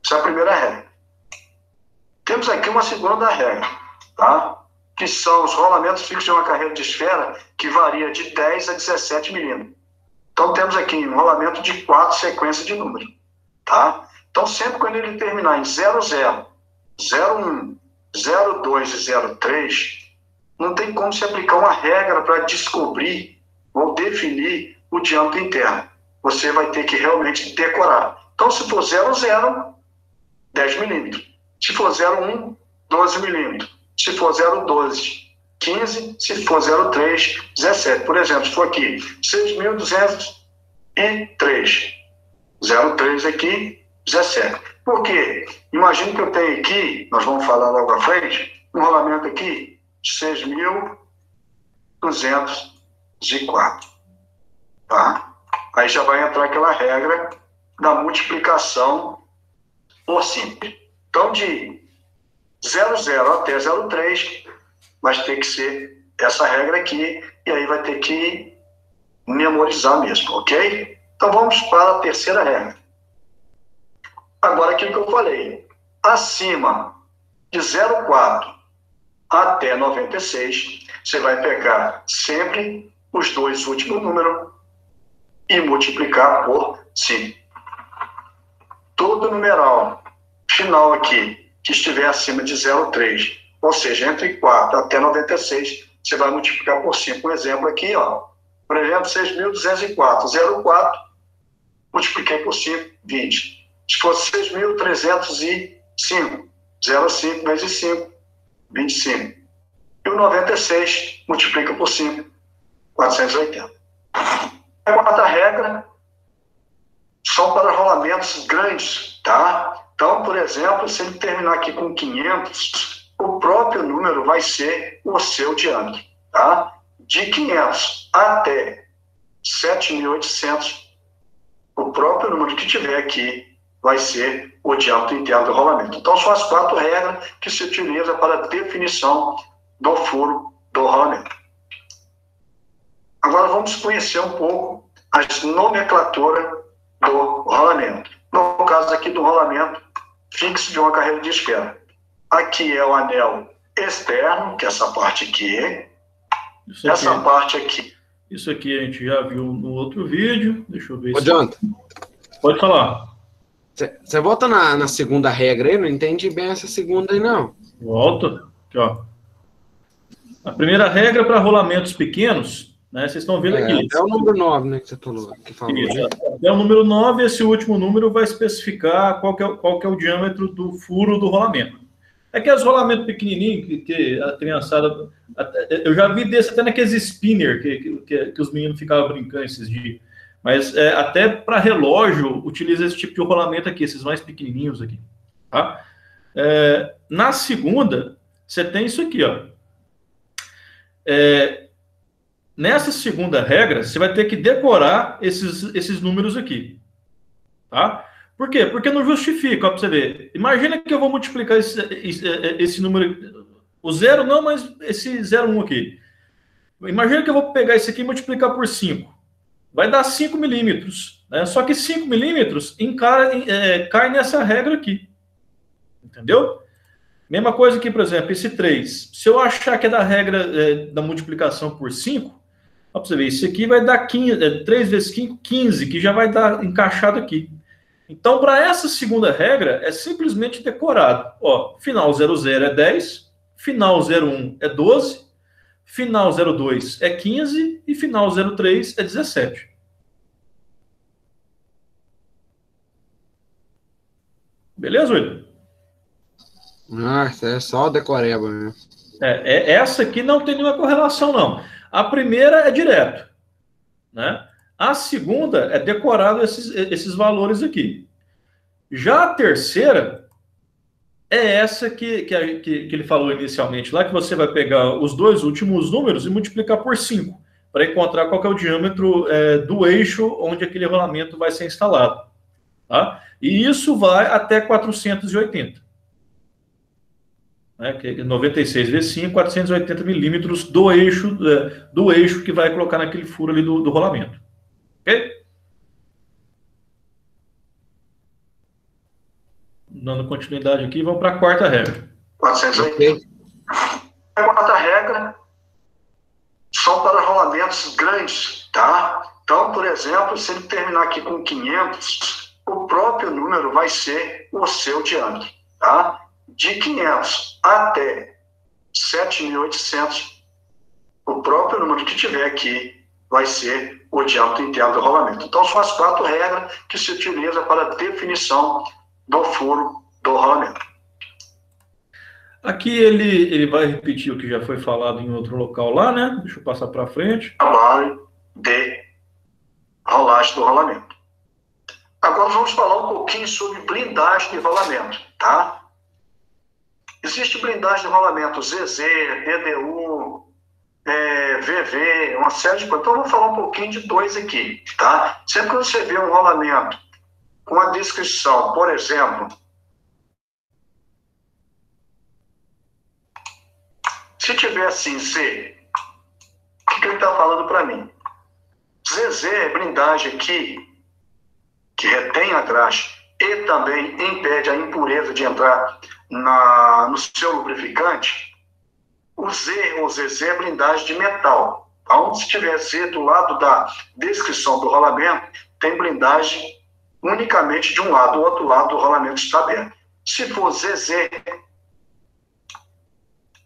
Essa é a primeira regra. Temos aqui uma segunda regra, tá? Que são os rolamentos fixos de uma carreira de esfera que varia de 10 a 17 milímetros. Então, temos aqui um rolamento de 4 sequências de números, tá? Então, sempre quando ele terminar em 00, 01, 02 e 03, não tem como se aplicar uma regra para descobrir ou definir o diâmetro interno. Você vai ter que realmente decorar. Então, se for 00, 10 milímetros. Se for 01, 12 milímetros. Se for 012, 15. Se for 03, 17. Por exemplo, se for aqui 6.203, 03 aqui, 17. Por quê? Imagine que eu tenho aqui, nós vamos falar logo à frente, um rolamento aqui, 6.204. Tá? Aí já vai entrar aquela regra da multiplicação por 5. Então, de 00 até 03, vai ter que ser essa regra aqui, e aí vai ter que memorizar mesmo, ok? Então, vamos para a terceira regra. Agora, aquilo que eu falei, acima de 04 até 96, você vai pegar sempre os dois últimos números e multiplicar por 5. Todo numeral final aqui que estiver acima de 0,3, ou seja, entre 4 até 96, você vai multiplicar por 5. Um exemplo aqui, ó. Por exemplo, 6.204, 0,4, multipliquei por 5, 20. Se fosse 6.305, 0,5 vezes 5, 25. E o 96 multiplica por 5, 480. A quarta regra são para rolamentos grandes, tá? Então, por exemplo, se ele terminar aqui com 500, o próprio número vai ser o seu diâmetro, tá? De 500 até 7.800, o próprio número que tiver aqui vai ser o diâmetro interno do rolamento. Então, são as 4 regras que se utiliza para a definição do furo do rolamento. Agora, vamos conhecer um pouco as nomenclaturas do rolamento. No caso aqui do rolamento fixo de uma carreira de esfera. Aqui é o anel externo, que é essa parte aqui. Essa parte aqui. Isso aqui a gente já viu no outro vídeo. Deixa eu ver. Ô, Jonathan. Pode falar. Você volta na segunda regra aí? Não entendi bem essa segunda aí, não. Volta. Aqui, ó. A primeira regra para rolamentos pequenos, né? Vocês estão vendo aqui. É o número 9, né, que você falou. Isso, é o número 9, esse último número vai especificar qual que é o diâmetro do furo do rolamento. É que os rolamentos pequenininhos, que a criançada... Eu já vi desse até naqueles spinner que os meninos ficavam brincando esses dias. Mas até para relógio, utiliza esse tipo de rolamento aqui, esses mais pequenininhos aqui. Tá? Na segunda, você tem isso aqui, ó. Nessa segunda regra, você vai ter que decorar esses números aqui. Tá? Por quê? Porque não justifica, ó, para você ver. Imagina que eu vou multiplicar esse número... O 0 não, mas esse 0,1 aqui. Imagina que eu vou pegar esse aqui e multiplicar por 5. Vai dar 5 milímetros. Né? Só que 5 milímetros cai nessa regra aqui. Entendeu? Mesma coisa aqui, por exemplo, esse 3. Se eu achar que é da regra da multiplicação por 5, ó, para você ver, isso aqui vai dar 15, 3 vezes 5, 15, que já vai dar encaixado aqui. Então, para essa segunda regra, é simplesmente decorado. Ó, final 00 é 10, final 01 é 12, final 02 é 15 e final 03 é 17. Beleza, William? Nossa, é só decoreba, né? Essa aqui não tem nenhuma correlação, não. A primeira é direto, né? A segunda é decorado esses valores aqui. Já a terceira é essa que ele falou inicialmente lá, que você vai pegar os dois últimos números e multiplicar por 5, para encontrar qual que é o diâmetro do eixo onde aquele rolamento vai ser instalado. Tá? E isso vai até 480. Né, que é 96 vezes 5, 480 milímetros do eixo que vai colocar naquele furo ali do rolamento. Ok? Dando continuidade aqui, vamos para a quarta regra. 480. A quarta regra são para rolamentos grandes, tá? Então, por exemplo, se ele terminar aqui com 500, o próprio número vai ser o seu diâmetro, tá? De 500 até 7.800, o próprio número que tiver aqui vai ser o diâmetro interno do rolamento. Então, são as 4 regras que se utiliza para a definição do furo do rolamento. Aqui ele vai repetir o que já foi falado em outro local lá, né? Deixa eu passar para frente. Trabalho de rolagem do rolamento. Agora vamos falar um pouquinho sobre blindagem de rolamento, tá? Existe blindagem de rolamento ZZ, DDU, VV, uma série de coisas. Então, eu vou falar um pouquinho de 2 aqui, tá? Sempre que você vê um rolamento com a descrição, por exemplo, se tiver assim, Z, o que ele está falando para mim? ZZ é blindagem aqui, que retém a graxa e também impede a impureza de entrar no seu lubrificante. O Z ou ZZ é blindagem de metal. Então, se tiver Z do lado da descrição do rolamento, tem blindagem unicamente de um lado, o outro lado do rolamento está aberto. Se for ZZ,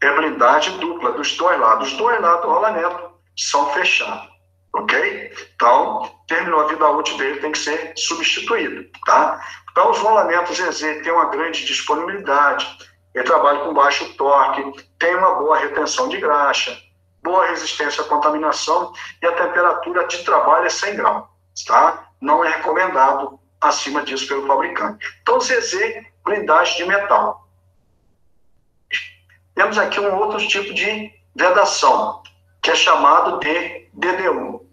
é blindagem dupla dos 2 lados. Os 2 lados do rolamento são fechados, ok? Então, terminou a vida útil dele, tem que ser substituído, tá? Então, os rolamentos ZZ têm uma grande disponibilidade, ele trabalha com baixo torque, tem uma boa retenção de graxa, boa resistência à contaminação e a temperatura de trabalho é 100 graus, tá? Não é recomendado acima disso pelo fabricante. Então, ZZ, blindagem de metal. Temos aqui um outro tipo de vedação, que é chamado de DDU,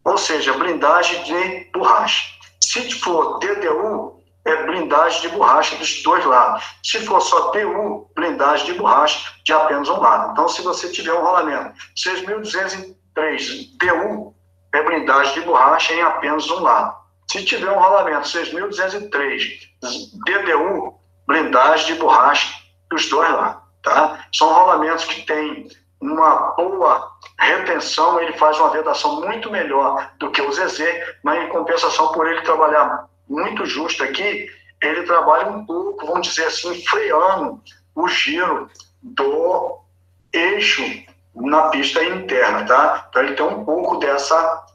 ou seja, blindagem de borracha. Se for DDU, é blindagem de borracha dos 2 lados. Se for só DU, blindagem de borracha de apenas um lado. Então, se você tiver um rolamento 6.203 DU, é blindagem de borracha em apenas um lado. Se tiver um rolamento 6.203 DDU, blindagem de borracha dos 2 lados, tá? São rolamentos que têm uma boa retenção, ele faz uma vedação muito melhor do que o ZZ, mas em compensação, por ele trabalhar muito justo aqui, ele trabalha um pouco, vamos dizer assim, freando o giro do eixo na pista interna, tá? Então ele tem um pouco dessa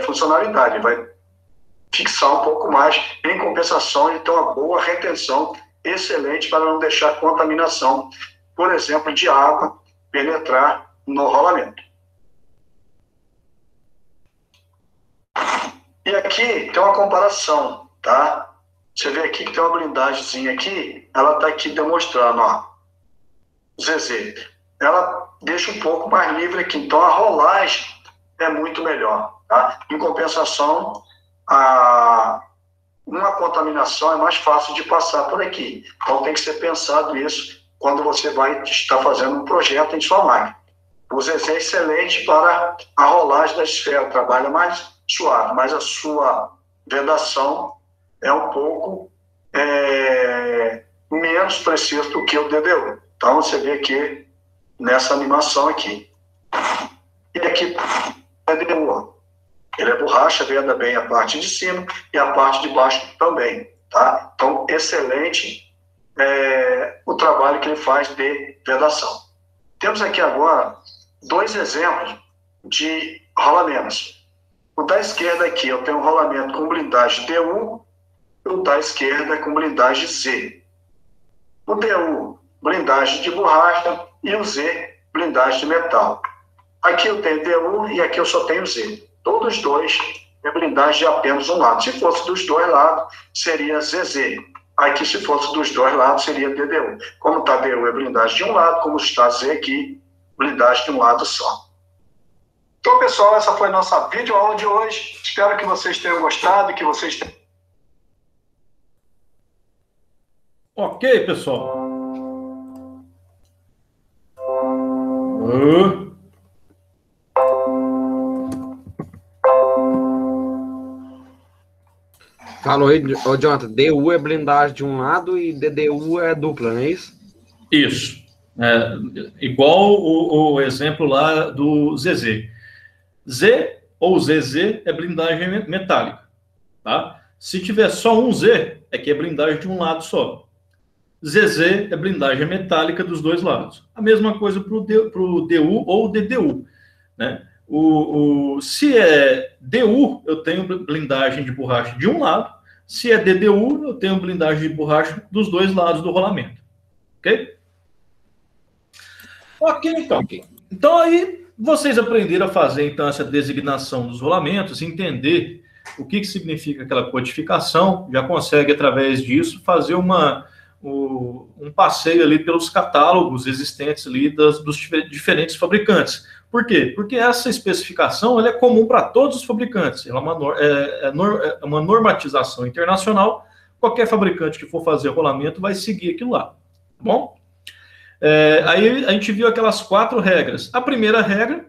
funcionalidade, ele vai fixar um pouco mais, em compensação ele tem uma boa retenção, excelente para não deixar contaminação, por exemplo, de água penetrar no rolamento. E aqui tem uma comparação, tá? Você vê aqui que tem uma blindagemzinha aqui, ela está aqui demonstrando, ó, ZZ. Ela deixa um pouco mais livre aqui, então a rolagem é muito melhor, tá? Em compensação, uma contaminação é mais fácil de passar por aqui. Então tem que ser pensado isso quando você vai estar fazendo um projeto em sua máquina. O ZZ é excelente para a rolagem da esfera, trabalha mais suave, mas a sua vedação é um pouco menos preciso do que o DDU. Então você vê aqui nessa animação aqui. E aqui é DDU. Ele é borracha, veda bem a parte de cima e a parte de baixo também, tá? Então, excelente o trabalho que ele faz de vedação. Temos aqui agora 2 exemplos de rolamentos. O da esquerda aqui, eu tenho um rolamento com blindagem DU, e o da esquerda com blindagem Z. O DU, blindagem de borracha, e o Z, blindagem de metal. Aqui eu tenho DU e aqui eu só tenho Z. Todos dois é blindagem de apenas um lado. Se fosse dos dois lados, seria ZZ. Aqui, se fosse dos dois lados, seria DDU. Como está DU é blindagem de um lado, como está Z aqui, blindagem de um lado só. Então, pessoal, essa foi a nossa videoaula de hoje. Espero que vocês tenham gostado e que vocês tenham... Ok, pessoal. Falou aí, ô Jonathan, DU é blindagem de um lado e DDU é dupla, não é isso? Isso. Igual o exemplo lá do ZZ. Z ou ZZ é blindagem metálica. Tá? Se tiver só um Z, é que é blindagem de um lado só. ZZ é blindagem metálica dos dois lados. A mesma coisa para o DU ou DDU. Né? Se é DU, eu tenho blindagem de borracha de um lado. Se é DDU, eu tenho blindagem de borracha dos dois lados do rolamento. Ok? Ok, então. Então aí vocês aprenderam a fazer então essa designação dos rolamentos, entender o que significa aquela codificação, já consegue através disso fazer um passeio ali pelos catálogos existentes ali dos diferentes fabricantes. Por quê? Porque essa especificação ela é comum para todos os fabricantes. Ela é uma normatização internacional. Qualquer fabricante que for fazer rolamento vai seguir aquilo lá. Tá bom? Aí a gente viu aquelas 4 regras. A primeira regra,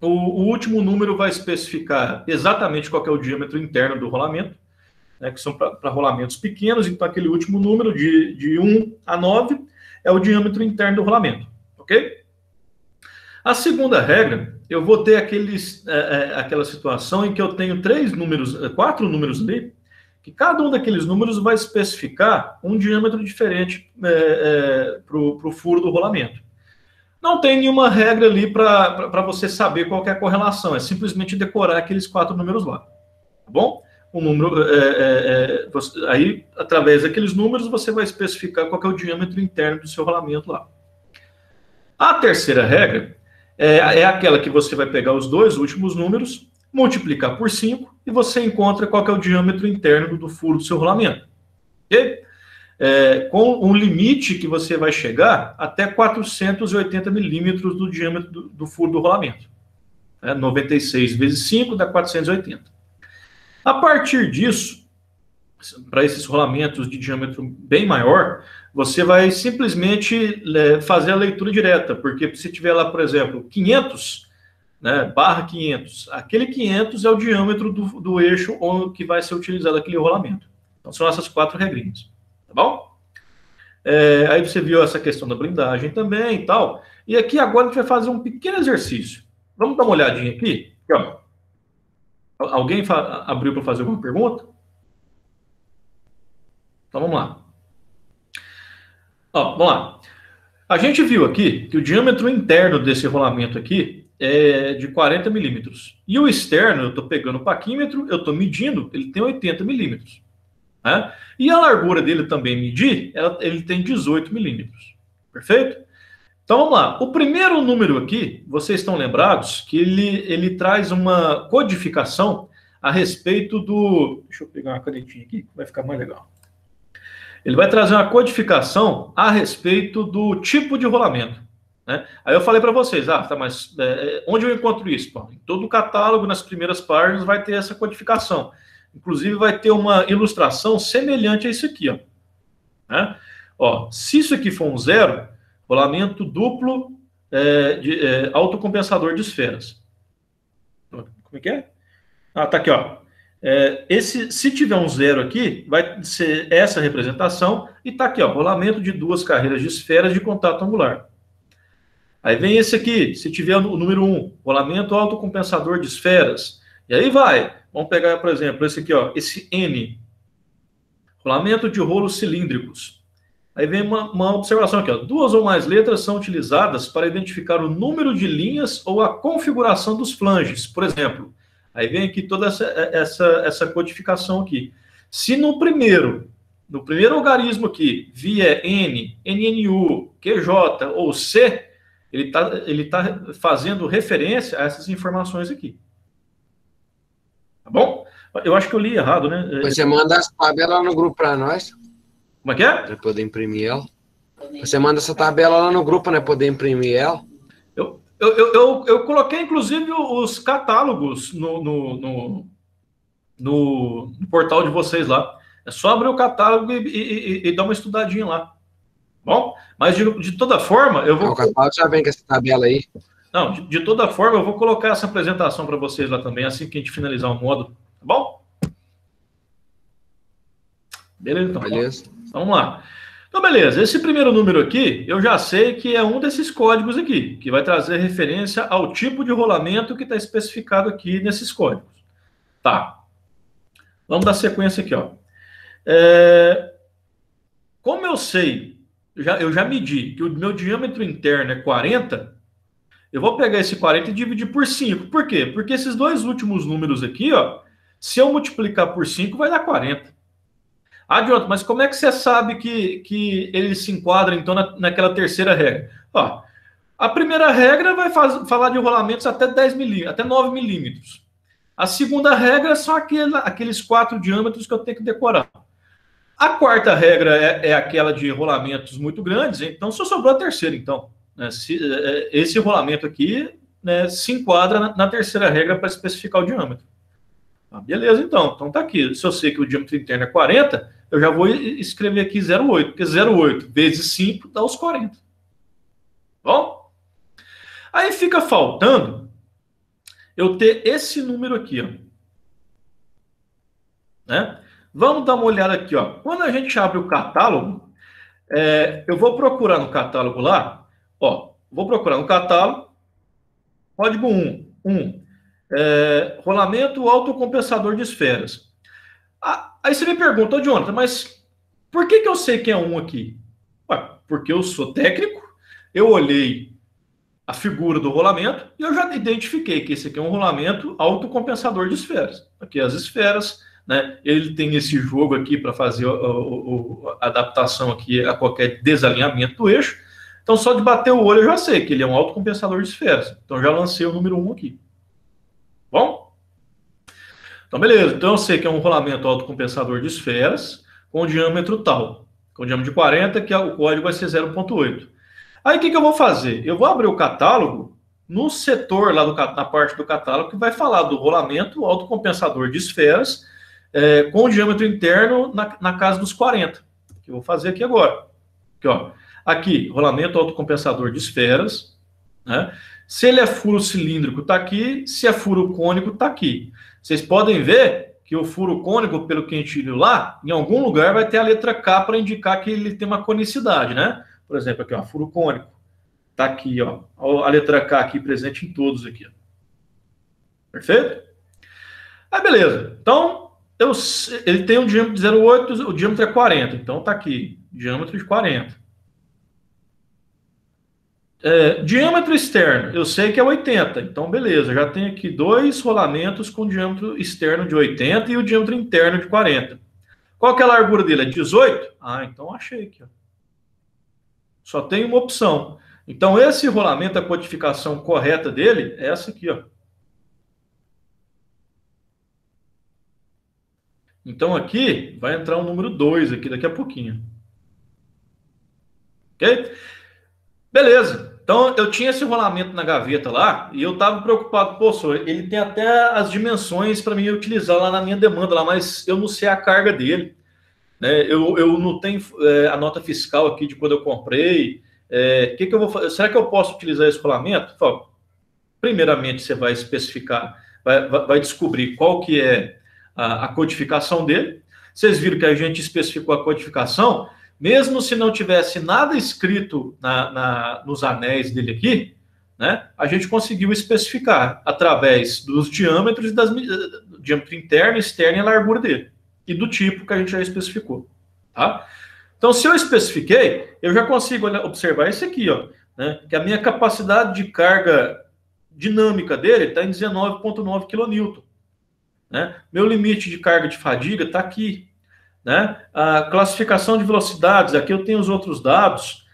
o último número vai especificar exatamente qual que é o diâmetro interno do rolamento, né, que são para rolamentos pequenos, então aquele último número de 1 a 9 é o diâmetro interno do rolamento, ok? A segunda regra, eu vou ter aquela situação em que eu tenho 4 números ali, que cada um daqueles números vai especificar um diâmetro diferente para o furo do rolamento. Não tem nenhuma regra ali para você saber qual que é a correlação, é simplesmente decorar aqueles 4 números lá, tá bom? O número, aí, através daqueles números, você vai especificar qual que é o diâmetro interno do seu rolamento lá. A terceira regra é aquela que você vai pegar os 2 últimos números, multiplicar por 5, e você encontra qual que é o diâmetro interno do furo do seu rolamento. Ok? Com um limite que você vai chegar até 480 milímetros do diâmetro do furo do rolamento. 96 vezes 5 dá 480. A partir disso, para esses rolamentos de diâmetro bem maior, você vai simplesmente fazer a leitura direta, porque se tiver lá, por exemplo, 500, né, barra 500, aquele 500 é o diâmetro do eixo que vai ser utilizado aquele rolamento. Então, são essas 4 regrinhas, tá bom? Aí você viu essa questão da blindagem também e tal. E aqui agora a gente vai fazer um pequeno exercício. Vamos dar uma olhadinha aqui? Aqui, ó. Alguém abriu para fazer alguma pergunta? Então, vamos lá. Ó, vamos lá. A gente viu aqui que o diâmetro interno desse rolamento aqui é de 40 milímetros. E o externo, eu estou pegando o paquímetro, eu estou medindo, ele tem 80 milímetros. Né? E a largura dele também medir, ele tem 18 milímetros. Perfeito? Então, vamos lá. O primeiro número aqui, vocês estão lembrados que ele traz uma codificação a respeito do... Deixa eu pegar uma canetinha aqui, que vai ficar mais legal. Ele vai trazer uma codificação a respeito do tipo de rolamento. Né? Aí eu falei para vocês, mas onde eu encontro isso? Bom, em todo o catálogo, nas primeiras páginas, vai ter essa codificação. Inclusive, vai ter uma ilustração semelhante a isso aqui. Ó. Né? Ó, se isso aqui for um 0... rolamento duplo autocompensador de esferas. Como é que é? Tá aqui, ó. Se tiver um 0 aqui, vai ser essa representação, e tá aqui, ó, rolamento de 2 carreiras de esferas de contato angular. Aí vem esse aqui, se tiver o número 1, rolamento autocompensador de esferas. E aí vai, vamos pegar, por exemplo, esse aqui, ó, esse N, rolamento de rolos cilíndricos. Aí vem uma observação aqui, ó. 2 ou mais letras são utilizadas para identificar o número de linhas ou a configuração dos flanges, por exemplo. Aí vem aqui toda essa codificação aqui. Se no primeiro algarismo aqui, via N, NNU, QJ ou C, ele tá fazendo referência a essas informações aqui. Tá bom? Eu acho que eu li errado, né? Você manda essa tabela no grupo para nós, Como é que é? para poder imprimir ela. Você manda essa tabela lá no grupo, né? Poder imprimir ela. Eu coloquei, inclusive, os catálogos no portal de vocês lá. É só abrir o catálogo e dar uma estudadinha lá. Bom, mas de toda forma, eu vou. O catálogo já vem com essa tabela aí. Não, de toda forma, eu vou colocar essa apresentação para vocês lá também, assim que a gente finalizar o módulo. Tá bom? Beleza, então. Beleza. Vamos lá. Então, beleza. Esse primeiro número aqui, eu já sei que é um desses códigos aqui, que vai trazer referência ao tipo de rolamento que está especificado aqui nesses códigos. Tá. Vamos dar sequência aqui, ó. Como eu sei, eu já medi que o meu diâmetro interno é 40, eu vou pegar esse 40 e dividir por 5. Por quê? Porque esses dois últimos números aqui, ó, se eu multiplicar por 5, vai dar 40. Ah, Jonathan, mas como é que você sabe que ele se enquadra, então, naquela terceira regra? Ó, a primeira regra vai falar de rolamentos até 10 milímetros, até 9 milímetros. A segunda regra são aqueles 4 diâmetros que eu tenho que decorar. A quarta regra é aquela de rolamentos muito grandes, então só sobrou a terceira, então. Né? Esse rolamento aqui, né, se enquadra na terceira regra para especificar o diâmetro. Ah, beleza, então. Então tá aqui. Se eu sei que o diâmetro interno é 40, eu já vou escrever aqui 0,8, porque 0,8 vezes 5 dá os 40. Bom? Aí fica faltando eu ter esse número aqui, ó. Né? Vamos dar uma olhada aqui, ó. Quando a gente abre o catálogo, eu vou procurar no catálogo lá, ó. Vou procurar no catálogo, código 1, rolamento autocompensador de esferas. Aí você me pergunta, Jonathan, mas por que eu sei que é 1 aqui? Ué, porque eu sou técnico, eu olhei a figura do rolamento e eu já identifiquei que esse aqui é um rolamento autocompensador de esferas. Aqui as esferas, né? Ele tem esse jogo aqui para fazer a adaptação aqui a qualquer desalinhamento do eixo. Então, só de bater o olho eu já sei que ele é um autocompensador de esferas. Então, já lancei o número 1 aqui. Bom? Então, beleza. Então, eu sei que é um rolamento autocompensador de esferas com diâmetro tal. Com diâmetro de 40, que o código vai ser 0,8. Aí, o que eu vou fazer? Eu vou abrir o catálogo no setor, lá na parte do catálogo, que vai falar do rolamento autocompensador de esferas com diâmetro interno na casa dos 40. Que eu vou fazer aqui agora. Aqui, ó. Aqui, rolamento autocompensador de esferas. Né? Se ele é furo cilíndrico, está aqui. Se é furo cônico, está aqui. Vocês podem ver que o furo cônico, pelo que a gente viu lá, em algum lugar vai ter a letra K para indicar que ele tem uma conicidade, né? Por exemplo, aqui, ó, furo cônico. Está aqui, ó. A letra K aqui presente em todos aqui. Ó. Perfeito? Aí, beleza. Então, ele tem um diâmetro de 0,8, o diâmetro é 40. Então, está aqui, diâmetro de 40. Diâmetro externo, eu sei que é 80. Então, beleza. Já tenho aqui 2 rolamentos com diâmetro externo de 80 e o diâmetro interno de 40. Qual que é a largura dele? É 18? Ah, então achei aqui, ó. Só tem uma opção. Então, esse rolamento, a codificação correta dele é essa aqui, ó. Então, aqui vai entrar o número 2 aqui daqui a pouquinho. Ok? Beleza. Então, eu tinha esse rolamento na gaveta lá e eu estava preocupado. Pô, senhor, ele tem até as dimensões para mim utilizar lá na minha demanda, lá, mas eu não sei a carga dele. Né? Eu não tenho a nota fiscal aqui de quando eu comprei. Que eu vou fazer? Será que eu posso utilizar esse rolamento? Primeiramente, você vai especificar, vai descobrir qual que é a codificação dele. Vocês viram que a gente especificou a codificação, mesmo se não tivesse nada escrito nos anéis dele aqui, né? A gente conseguiu especificar através dos diâmetros do diâmetro interno, externo e a largura dele. E do tipo que a gente já especificou. Tá? Então, se eu especifiquei, eu já consigo observar esse aqui, ó, né? Que a minha capacidade de carga dinâmica dele está em 19,9 kN. Né? Meu limite de carga de fadiga está aqui. Né? A classificação de velocidades, aqui eu tenho os outros dados,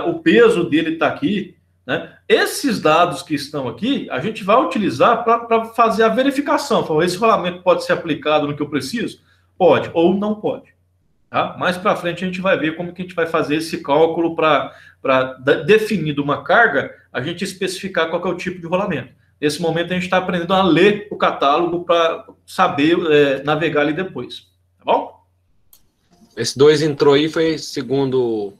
o peso dele está aqui. né? Esses dados que estão aqui, a gente vai utilizar para fazer a verificação. Falar, esse rolamento pode ser aplicado no que eu preciso? Pode, ou não pode. Tá? Mais para frente a gente vai ver como que a gente vai fazer esse cálculo para definir uma carga, a gente especificar qual que é o tipo de rolamento. Nesse momento a gente está aprendendo a ler o catálogo para saber navegar ali depois. Tá bom? Esse 2 entrou aí foi segundo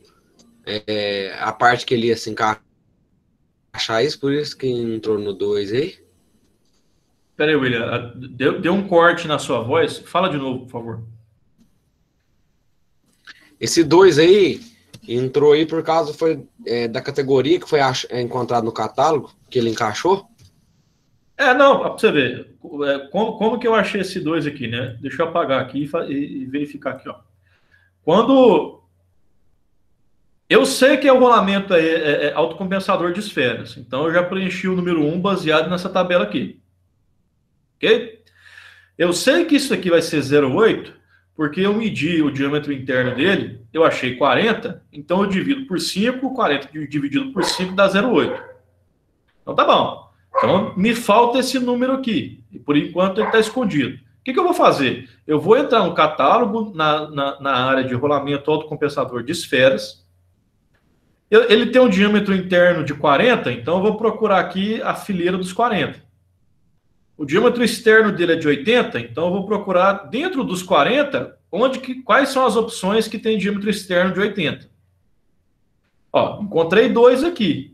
a parte que ele ia se encaixar isso, por isso que entrou no 2 aí. Peraí, William, deu um corte na sua voz. Fala de novo, por favor. Esse 2 aí entrou aí por causa da categoria que foi encontrado no catálogo, que ele encaixou. Não, para você ver. Como que eu achei esse 2 aqui, né? Deixa eu apagar aqui e verificar aqui, ó. Quando eu sei que o rolamento é autocompensador de esferas, então eu já preenchi o número 1 baseado nessa tabela aqui. Ok? Eu sei que isso aqui vai ser 0,8, porque eu medi o diâmetro interno dele, eu achei 40, então eu divido por 5, 40 dividido por 5 dá 0,8. Então tá bom. Então me falta esse número aqui, e por enquanto ele está escondido. O que eu vou fazer? Eu vou entrar no catálogo, na área de rolamento autocompensador de esferas. Ele tem um diâmetro interno de 40, então eu vou procurar aqui a fileira dos 40. O diâmetro externo dele é de 80, então eu vou procurar dentro dos 40, quais são as opções que tem diâmetro externo de 80. Ó, encontrei 2 aqui.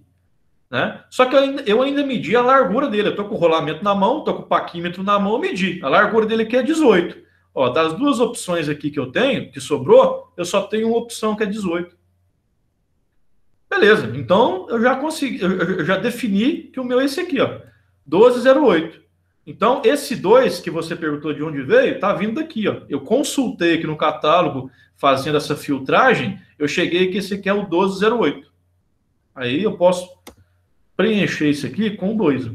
Né? Só que eu ainda medi a largura dele. Eu estou com o rolamento na mão, estou com o paquímetro na mão, medi. A largura dele aqui é 18. Ó, das 2 opções aqui que eu tenho, que sobrou, eu só tenho uma opção que é 18. Beleza, então eu já consegui, eu já defini que o meu é esse aqui, ó, 12,08. Então, esse 2 que você perguntou de onde veio, está vindo daqui, ó. Eu consultei aqui no catálogo, fazendo essa filtragem, eu cheguei que esse aqui é o 12,08. Aí eu posso preencher isso aqui com 2.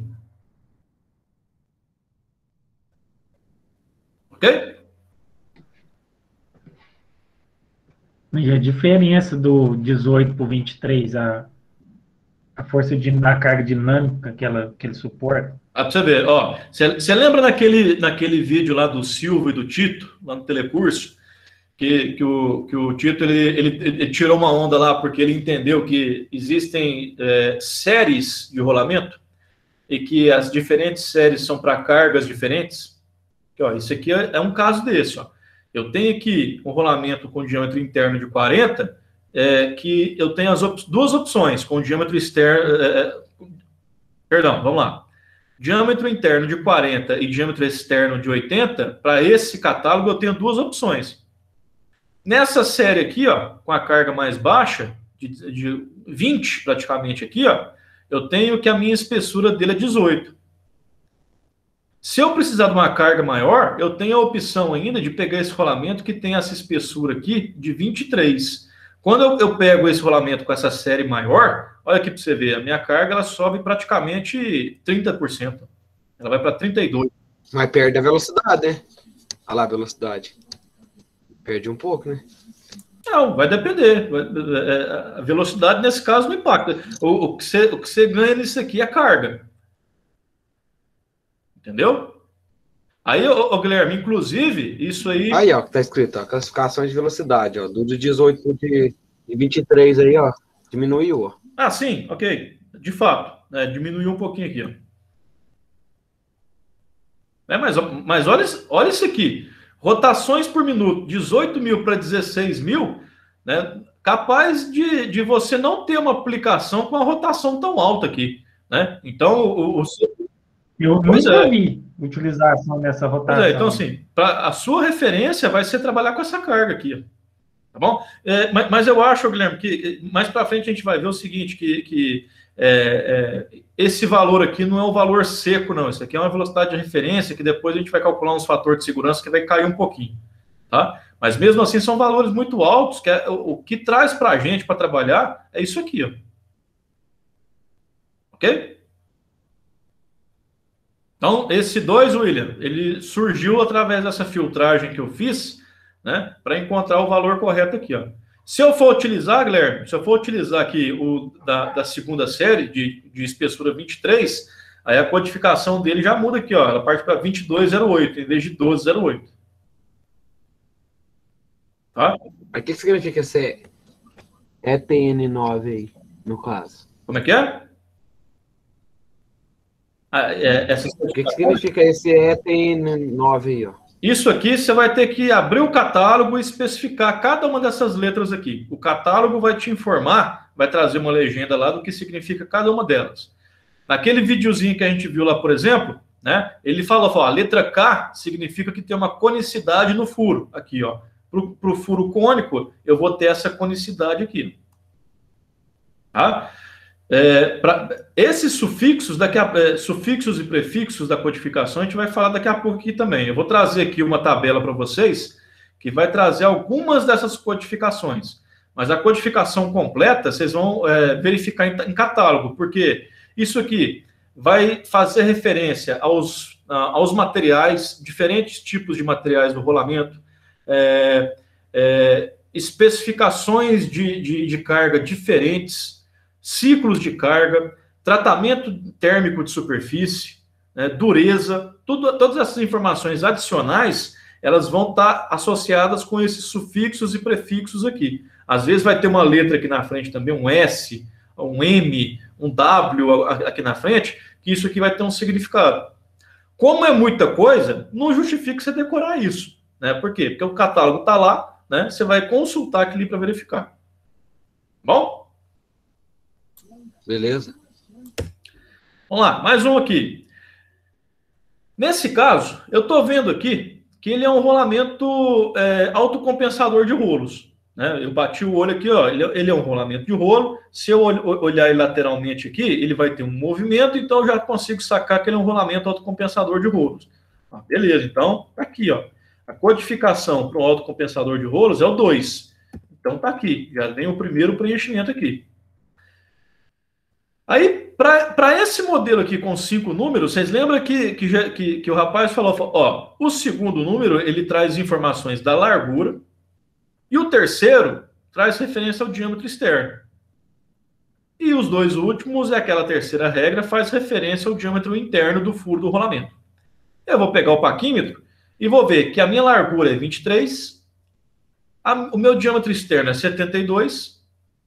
Ok? E a diferença do 18 para o 23, a força da carga dinâmica que ele suporta. Pra você ver, ó, você lembra naquele vídeo lá do Silvio e do Tito, lá no Telecurso, que o Tito ele tirou uma onda lá porque ele entendeu que existem séries de rolamento e que as diferentes séries são para cargas diferentes? Ó, isso aqui é um caso desse. Ó. Eu tenho aqui um rolamento com diâmetro interno de 40, que eu tenho as 2 opções, com diâmetro externo... perdão, vamos lá. Diâmetro interno de 40 e diâmetro externo de 80, para esse catálogo eu tenho 2 opções. Nessa série aqui, ó, com a carga mais baixa, de 20 praticamente aqui, ó, eu tenho que a minha espessura dele é 18. Se eu precisar de uma carga maior, eu tenho a opção ainda de pegar esse rolamento que tem essa espessura aqui de 23. Quando eu pego esse rolamento com essa série maior, olha aqui para você ver, a minha carga ela sobe praticamente 30%. Ela vai para 32%. Mas perde a velocidade, né? Olha lá a velocidade. Perde um pouco, né? Não, vai depender. A velocidade, nesse caso, não impacta. O que você ganha nisso aqui é a carga. Entendeu? Aí, Guilherme, inclusive, isso aí... Aí, ó, que tá escrito, ó, classificações de velocidade, ó, do de 18 de 23 aí, ó, diminuiu, ó. Ah, sim, ok. De fato, diminuiu um pouquinho aqui, ó. Mas olha isso aqui. Rotações por minuto, 18 mil para 16 mil, né? Capaz de você não ter uma aplicação com uma rotação tão alta aqui, né? Então, eu nunca vi utilização dessa rotação. Então, assim, a sua referência vai ser trabalhar com essa carga aqui, ó. Tá bom? Mas eu acho, Guilherme, que mais para frente a gente vai ver o seguinte, que esse valor aqui não é um valor seco, não. Isso aqui é uma velocidade de referência que depois a gente vai calcular uns fatores de segurança que vai cair um pouquinho, tá? Mas mesmo assim são valores muito altos, que o que traz para a gente para trabalhar é isso aqui, ó. Ok? Então, esse 2, William, ele surgiu através dessa filtragem que eu fiz, né, para encontrar o valor correto aqui, ó. Se eu for utilizar, Guilherme, se eu for utilizar aqui o da segunda série, de espessura 23, aí a codificação dele já muda aqui, ó. Ela parte para 2208, em vez de 1208. Tá? Mas o que significa esse ETN9 aí, no caso? Como é que é? O que significa esse ETN9 aí, ó? Isso aqui você vai ter que abrir o catálogo e especificar cada uma dessas letras aqui. O catálogo vai te informar, vai trazer uma legenda lá do que significa cada uma delas. Naquele videozinho que a gente viu lá, por exemplo, né, ele falou, a letra K significa que tem uma conicidade no furo. Aqui, ó. Para o furo cônico, eu vou ter essa conicidade aqui. Tá? Esses sufixos, sufixos e prefixos da codificação, a gente vai falar daqui a pouco aqui também. Eu vou trazer aqui uma tabela para vocês que vai trazer algumas dessas codificações. Mas a codificação completa, vocês vão verificar em catálogo, porque isso aqui vai fazer referência aos materiais, diferentes tipos de materiais do rolamento, especificações de carga diferentes, ciclos de carga, tratamento térmico de superfície, dureza, todas essas informações adicionais, elas vão estar associadas com esses sufixos e prefixos aqui. Às vezes vai ter uma letra aqui na frente também, um S, um M, um W aqui na frente, que isso aqui vai ter um significado. Como é muita coisa, não justifica você decorar isso, né? Por quê? Porque o catálogo está lá, né? Você vai consultar aquilo para verificar. Bom? Beleza. Vamos lá, mais um aqui. Nesse caso, eu estou vendo aqui que ele é um rolamento autocompensador de rolos. Né? Eu bati o olho aqui, ó, ele é um rolamento de rolo. Se eu olhar ele lateralmente aqui, ele vai ter um movimento, então eu já consigo sacar que ele é um rolamento autocompensador de rolos. Beleza, então tá aqui, ó. A codificação para o autocompensador de rolos é o 2. Então tá aqui, já vem o primeiro preenchimento aqui. Aí, para esse modelo aqui com 5 números, vocês lembram que o rapaz falou, ó, o segundo número, ele traz informações da largura, e o terceiro traz referência ao diâmetro externo. E os dois últimos, aquela terceira regra, faz referência ao diâmetro interno do furo do rolamento. Eu vou pegar o paquímetro e vou ver que a minha largura é 23, o meu diâmetro externo é 72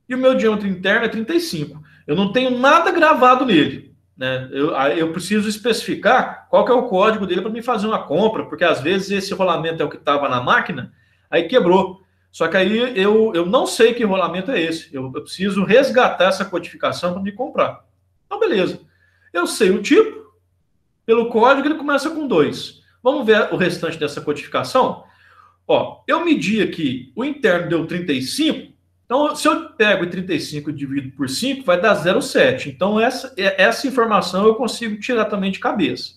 e o meu diâmetro interno é 35. Eu não tenho nada gravado nele. Né? Eu preciso especificar qual que é o código dele para me fazer uma compra, porque às vezes esse rolamento é o que estava na máquina, aí quebrou. Só que aí eu não sei que rolamento é esse. Eu preciso resgatar essa codificação para me comprar. Então, beleza. Eu sei o tipo, pelo código ele começa com 2. Vamos ver o restante dessa codificação? Ó, eu medi aqui, o interno deu 35. Então, se eu pego 35 e divido por 5, vai dar 0,7. Então, essa informação eu consigo tirar também de cabeça.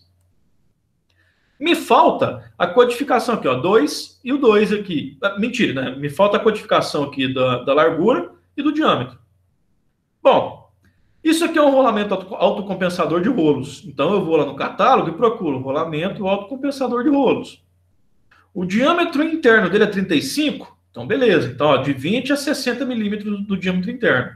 Me falta a codificação aqui, ó, 2 e o 2 aqui. Mentira, né? Me falta a codificação aqui da largura e do diâmetro. Bom, isso aqui é um rolamento autocompensador de rolos. Então, eu vou lá no catálogo e procuro rolamento autocompensador de rolos. O diâmetro interno dele é 35. Então, beleza. Então, ó, de 20 a 60 milímetros do diâmetro interno.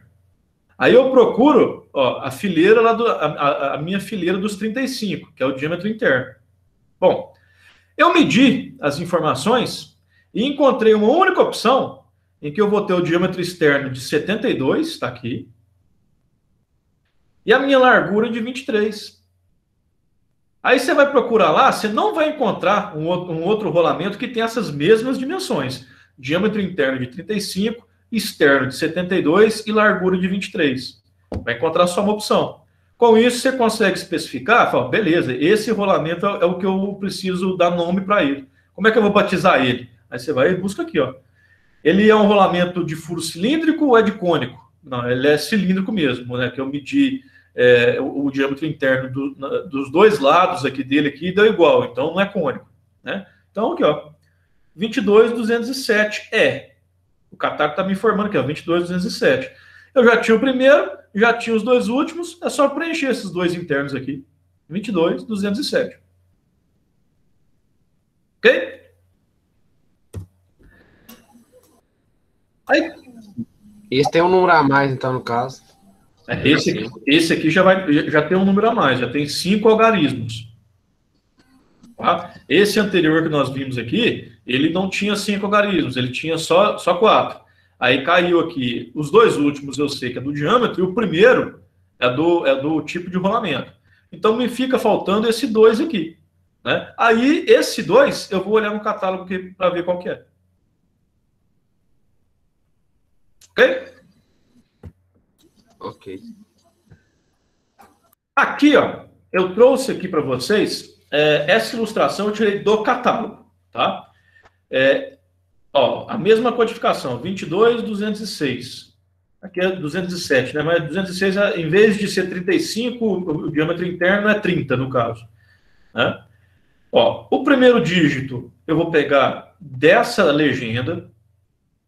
Aí eu procuro, ó, a fileira lá a minha fileira dos 35, que é o diâmetro interno. Bom, eu medi as informações e encontrei uma única opção em que eu vou ter o diâmetro externo de 72, está aqui, e a minha largura de 23. Aí você vai procurar lá, você não vai encontrar um outro rolamento que tenha essas mesmas dimensões. Diâmetro interno de 35, externo de 72 e largura de 23. Vai encontrar só uma opção. Com isso, você consegue especificar, fala, beleza, esse rolamento é o que eu preciso dar nome para ele. Como é que eu vou batizar ele? Aí você vai e busca aqui, ó. Ele é um rolamento de furo cilíndrico ou é de cônico? Não, ele é cilíndrico mesmo, né? Que eu medi o diâmetro interno dos dois lados aqui dele aqui deu igual, então não é cônico, né? Então aqui, ó, 22.207 o catálogo está me informando aqui, ó, 22.207. Eu já tinha o primeiro, já tinha os dois últimos, é só preencher esses dois internos aqui, 22.207. Ok? Aí, Esse tem um número a mais, então, no caso. Esse aqui já tem um número a mais, já tem 5 algarismos. Tá? Esse anterior que nós vimos aqui, ele não tinha 5 algarismos, ele tinha só 4. Aí caiu aqui, os 2 últimos eu sei que é do diâmetro, e o primeiro é do tipo de rolamento. Então me fica faltando esse 2 aqui. Né? Aí esse 2 eu vou olhar no catálogo para ver qual que é. Ok? Ok. Aqui, ó, eu trouxe aqui para vocês essa ilustração eu tirei do catálogo, tá? Ó, a mesma codificação, 22.206. Aqui é 207, né? Mas 206, em vez de ser 35, o diâmetro interno é 30, no caso. Né? Ó, o primeiro dígito eu vou pegar dessa legenda,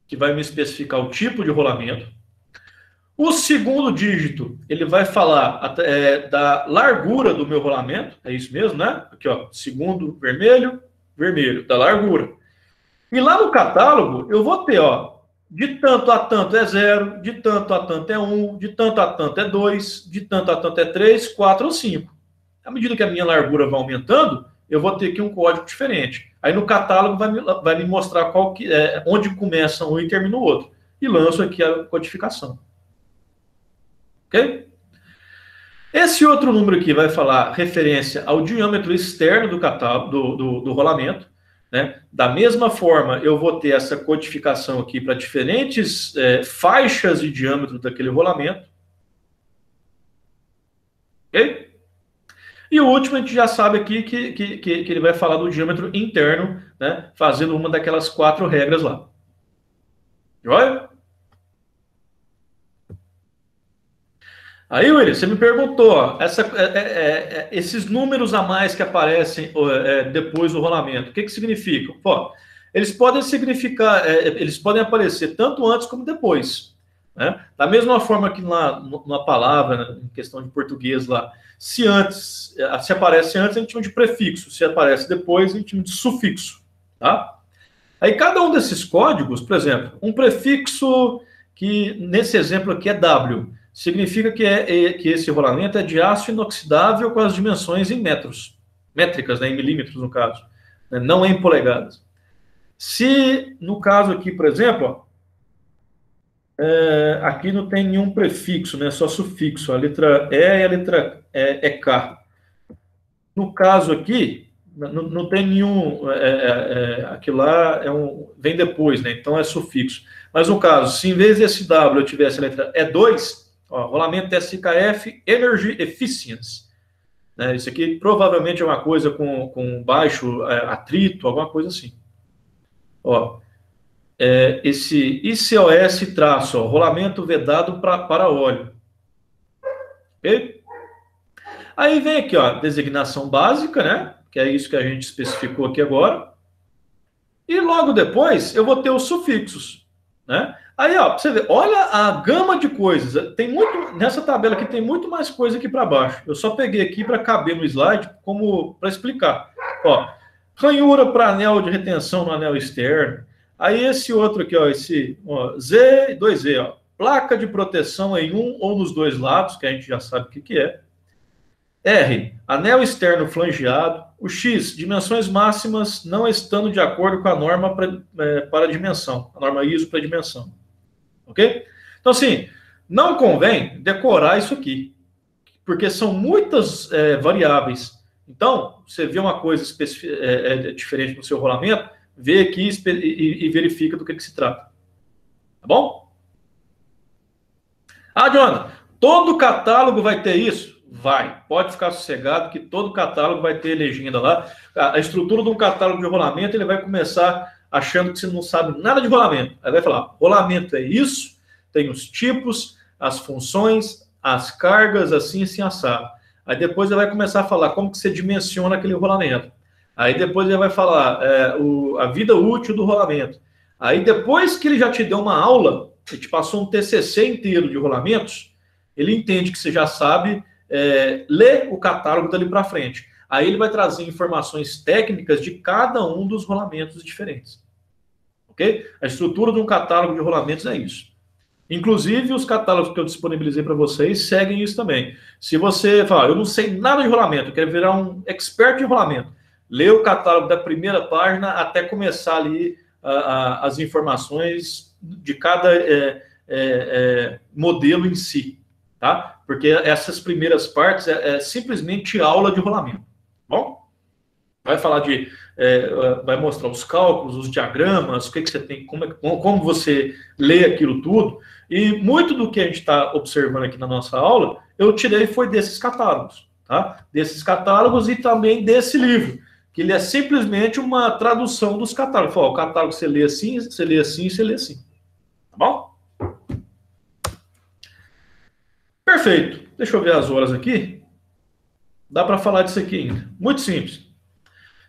que vai me especificar o tipo de rolamento. O segundo dígito, ele vai falar da largura do meu rolamento, é isso mesmo, né? Aqui, ó, segundo vermelho, vermelho, da largura. E lá no catálogo, eu vou ter, ó, de tanto a tanto é 0, de tanto a tanto é 1, de tanto a tanto é 2, de tanto a tanto é 3, 4 ou 5. À medida que a minha largura vai aumentando, eu vou ter aqui um código diferente. Aí no catálogo vai me mostrar onde começa um e termina o outro. E lanço aqui a codificação. Ok? Esse outro número aqui vai falar referência ao diâmetro externo do catálogo, do rolamento. Né? Da mesma forma, eu vou ter essa codificação aqui para diferentes faixas de diâmetro daquele rolamento. Ok? E o último, a gente já sabe aqui que ele vai falar do diâmetro interno, né? Fazendo uma daquelas 4 regras lá. Joia? Aí, William, você me perguntou, ó, esses números a mais que aparecem depois do rolamento, o que significam? Pô, eles podem significar, eles podem aparecer tanto antes como depois. Né? Da mesma forma que na palavra, né, em questão de português lá, se aparece antes, a gente chama de prefixo, se aparece depois, a gente chama de sufixo. Tá? Aí cada um desses códigos, por exemplo, um prefixo que nesse exemplo aqui é W, significa que esse rolamento é de aço inoxidável com as dimensões em métricas, né, em milímetros no caso, né, não em polegadas. Se, no caso aqui, por exemplo, ó, aqui não tem nenhum prefixo, né, só sufixo, a letra E e a letra é K. No caso aqui, não tem nenhum, aquilo lá vem depois, né, então é sufixo. Mas no caso, se em vez desse W eu tivesse a letra E2, ó, rolamento SKF Energy Efficiency. Né, isso aqui provavelmente é uma coisa com baixo atrito, alguma coisa assim. Ó, esse ICOS traço, ó, rolamento vedado para óleo. Ok? Aí vem aqui, ó, designação básica, né? Que é isso que a gente especificou aqui agora. E logo depois eu vou ter os sufixos, né? Aí, ó, pra você ver, olha a gama de coisas. Tem nessa tabela aqui tem muito mais coisa aqui para baixo. Eu só peguei aqui para caber no slide para explicar. Ó, ranhura para anel de retenção no anel externo. Aí esse outro aqui, ó, Z, 2Z, ó, placa de proteção em um ou nos 2 lados, que a gente já sabe o que é. R, anel externo flangeado. O X, dimensões máximas não estando de acordo com a norma para dimensão, a norma ISO para dimensão. Ok? Então, assim, não convém decorar isso aqui, porque são muitas variáveis. Então, você vê uma coisa diferente no seu rolamento, vê aqui e verifica do que se trata. Tá bom? Ah, Jonathan, todo catálogo vai ter isso? Vai. Pode ficar sossegado que todo catálogo vai ter legenda lá. A estrutura de um catálogo de rolamento, ele vai começar achando que você não sabe nada de rolamento. Aí vai falar, rolamento é isso, tem os tipos, as funções, as cargas, assim, assado. Aí depois ele vai começar a falar como que você dimensiona aquele rolamento. Aí depois ele vai falar a vida útil do rolamento. Aí depois que ele já te deu uma aula, ele te passou um TCC inteiro de rolamentos, ele entende que você já sabe ler o catálogo dali para frente. Aí ele vai trazer informações técnicas de cada um dos rolamentos diferentes. Ok? A estrutura de um catálogo de rolamentos é isso. Inclusive, os catálogos que eu disponibilizei para vocês seguem isso também. Se você falar, eu não sei nada de rolamento, eu quero virar um expert em rolamento, lê o catálogo da primeira página até começar ali as informações de cada modelo em si, tá? Porque essas primeiras partes é simplesmente aula de rolamento, bom? Vai falar vai mostrar os cálculos, os diagramas, o que você tem, como você lê aquilo tudo. E muito do que a gente está observando aqui na nossa aula, eu tirei foi desses catálogos, tá? Desses catálogos e também desse livro, que ele é simplesmente uma tradução dos catálogos. O catálogo você lê assim, você lê assim, você lê assim. Tá bom? Perfeito. Deixa eu ver as horas aqui. Dá para falar disso aqui ainda. Muito simples.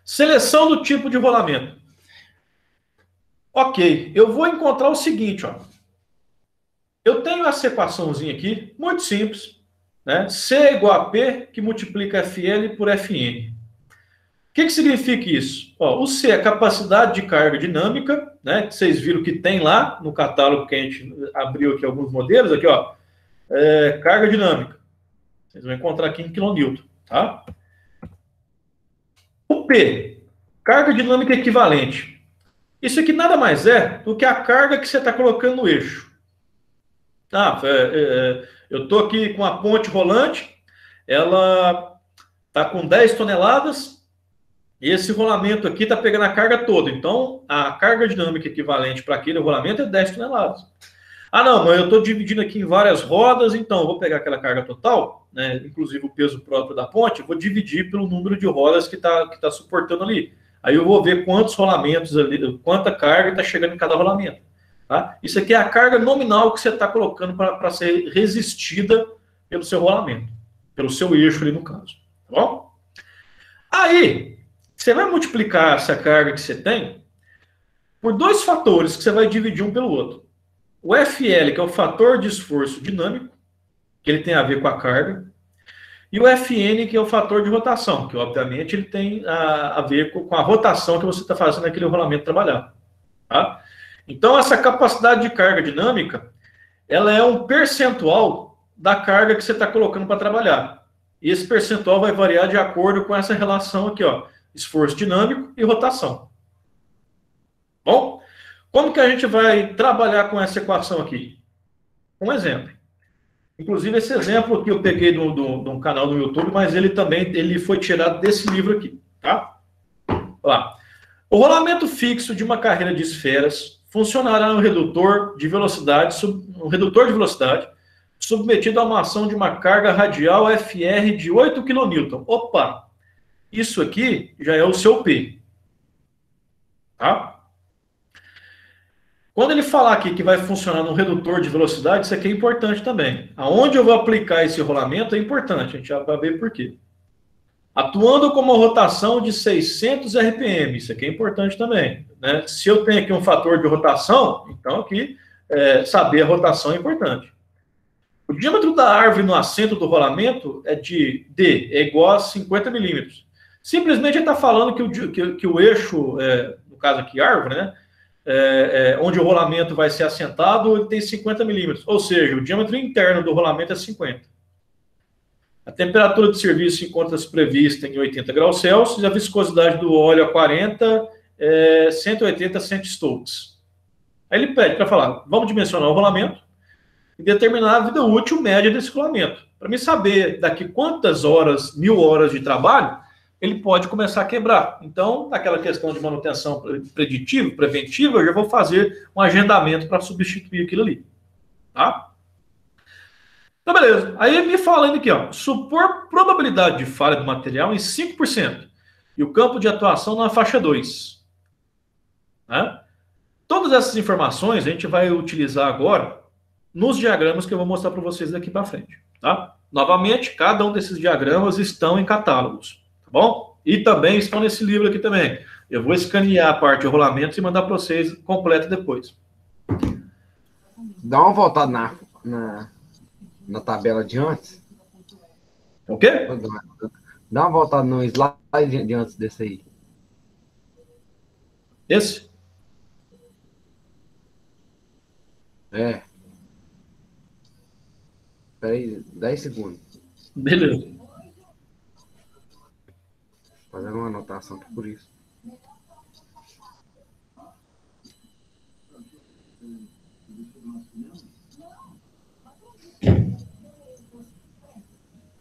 Seleção do tipo de rolamento. Ok, eu vou encontrar o seguinte, ó. Eu tenho essa equaçãozinha aqui, muito simples, né? C é igual a P, que multiplica FL por FN. O que significa isso? Ó, o C é a capacidade de carga dinâmica, né? Que vocês viram que tem lá no catálogo que a gente abriu aqui alguns modelos, aqui, ó. Carga dinâmica. Vocês vão encontrar aqui em quilonewton, tá? O P, carga dinâmica equivalente. Isso aqui nada mais é do que a carga que você está colocando no eixo. Eu estou aqui com a ponte rolante, ela está com 10 toneladas, e esse rolamento aqui está pegando a carga toda. Então, a carga dinâmica equivalente para aquele rolamento é 10 toneladas. Não, mas eu estou dividindo aqui em várias rodas, então eu vou pegar aquela carga total, né, inclusive o peso próprio da ponte, vou dividir pelo número de rodas que está suportando ali. Aí eu vou ver quantos rolamentos ali, quanta carga está chegando em cada rolamento. Tá? Isso aqui é a carga nominal que você está colocando para ser resistida pelo seu rolamento, pelo seu eixo ali no caso. Tá bom? Aí, você vai multiplicar essa carga que você tem por dois fatores que você vai dividir um pelo outro. O FL, que é o fator de esforço dinâmico, que ele tem a ver com a carga, e o FN, que é o fator de rotação, que obviamente ele tem a ver com a rotação que você está fazendo naquele rolamento trabalhar. Tá? Então, essa capacidade de carga dinâmica, ela é um percentual da carga que você está colocando para trabalhar. E esse percentual vai variar de acordo com essa relação aqui, ó, esforço dinâmico e rotação. Bom, como que a gente vai trabalhar com essa equação aqui? Um exemplo. Inclusive, esse exemplo que eu peguei de um canal do YouTube, mas ele foi tirado desse livro aqui, tá? Olha lá. O rolamento fixo de uma carreira de esferas funcionará no redutor de velocidade, submetido a uma ação de uma carga radial FR de 8 kN. Opa! Isso aqui já é o seu P. Tá? Quando ele falar aqui que vai funcionar no redutor de velocidade, isso aqui é importante também. Aonde eu vou aplicar esse rolamento é importante, a gente já vai ver por quê. Atuando com uma rotação de 600 RPM, isso aqui é importante também. Né? Se eu tenho aqui um fator de rotação, então aqui saber a rotação é importante. O diâmetro da árvore no assento do rolamento é de D, é igual a 50 milímetros. Simplesmente ele está falando que o eixo, no caso aqui árvore, né? Onde o rolamento vai ser assentado, ele tem 50 milímetros. Ou seja, o diâmetro interno do rolamento é 50. A temperatura de serviço encontra-se prevista em 80 graus Celsius e a viscosidade do óleo a 40 180 centistokes. Aí ele pede para falar, vamos dimensionar o rolamento e determinar a vida útil média desse rolamento. Para mim saber daqui quantas horas, 1000 horas de trabalho, ele pode começar a quebrar. Então, naquela questão de manutenção preditiva, preventiva, eu já vou fazer um agendamento para substituir aquilo ali. Tá? Então, beleza. Aí me falando aqui, ó, supor probabilidade de falha do material em 5% e o campo de atuação na faixa 2. Né? Todas essas informações a gente vai utilizar agora nos diagramas que eu vou mostrar para vocês daqui para frente. Tá? Novamente, cada um desses diagramas estão em catálogos. Tá bom? E também estão nesse livro aqui também. Eu vou escanear a parte de rolamentos e mandar para vocês completa depois. Dá uma voltada na tabela de antes. O quê? Dá uma voltada no slide de antes desse aí. Esse? Peraí, 10 segundos. Beleza. Fazendo uma anotação aqui por isso.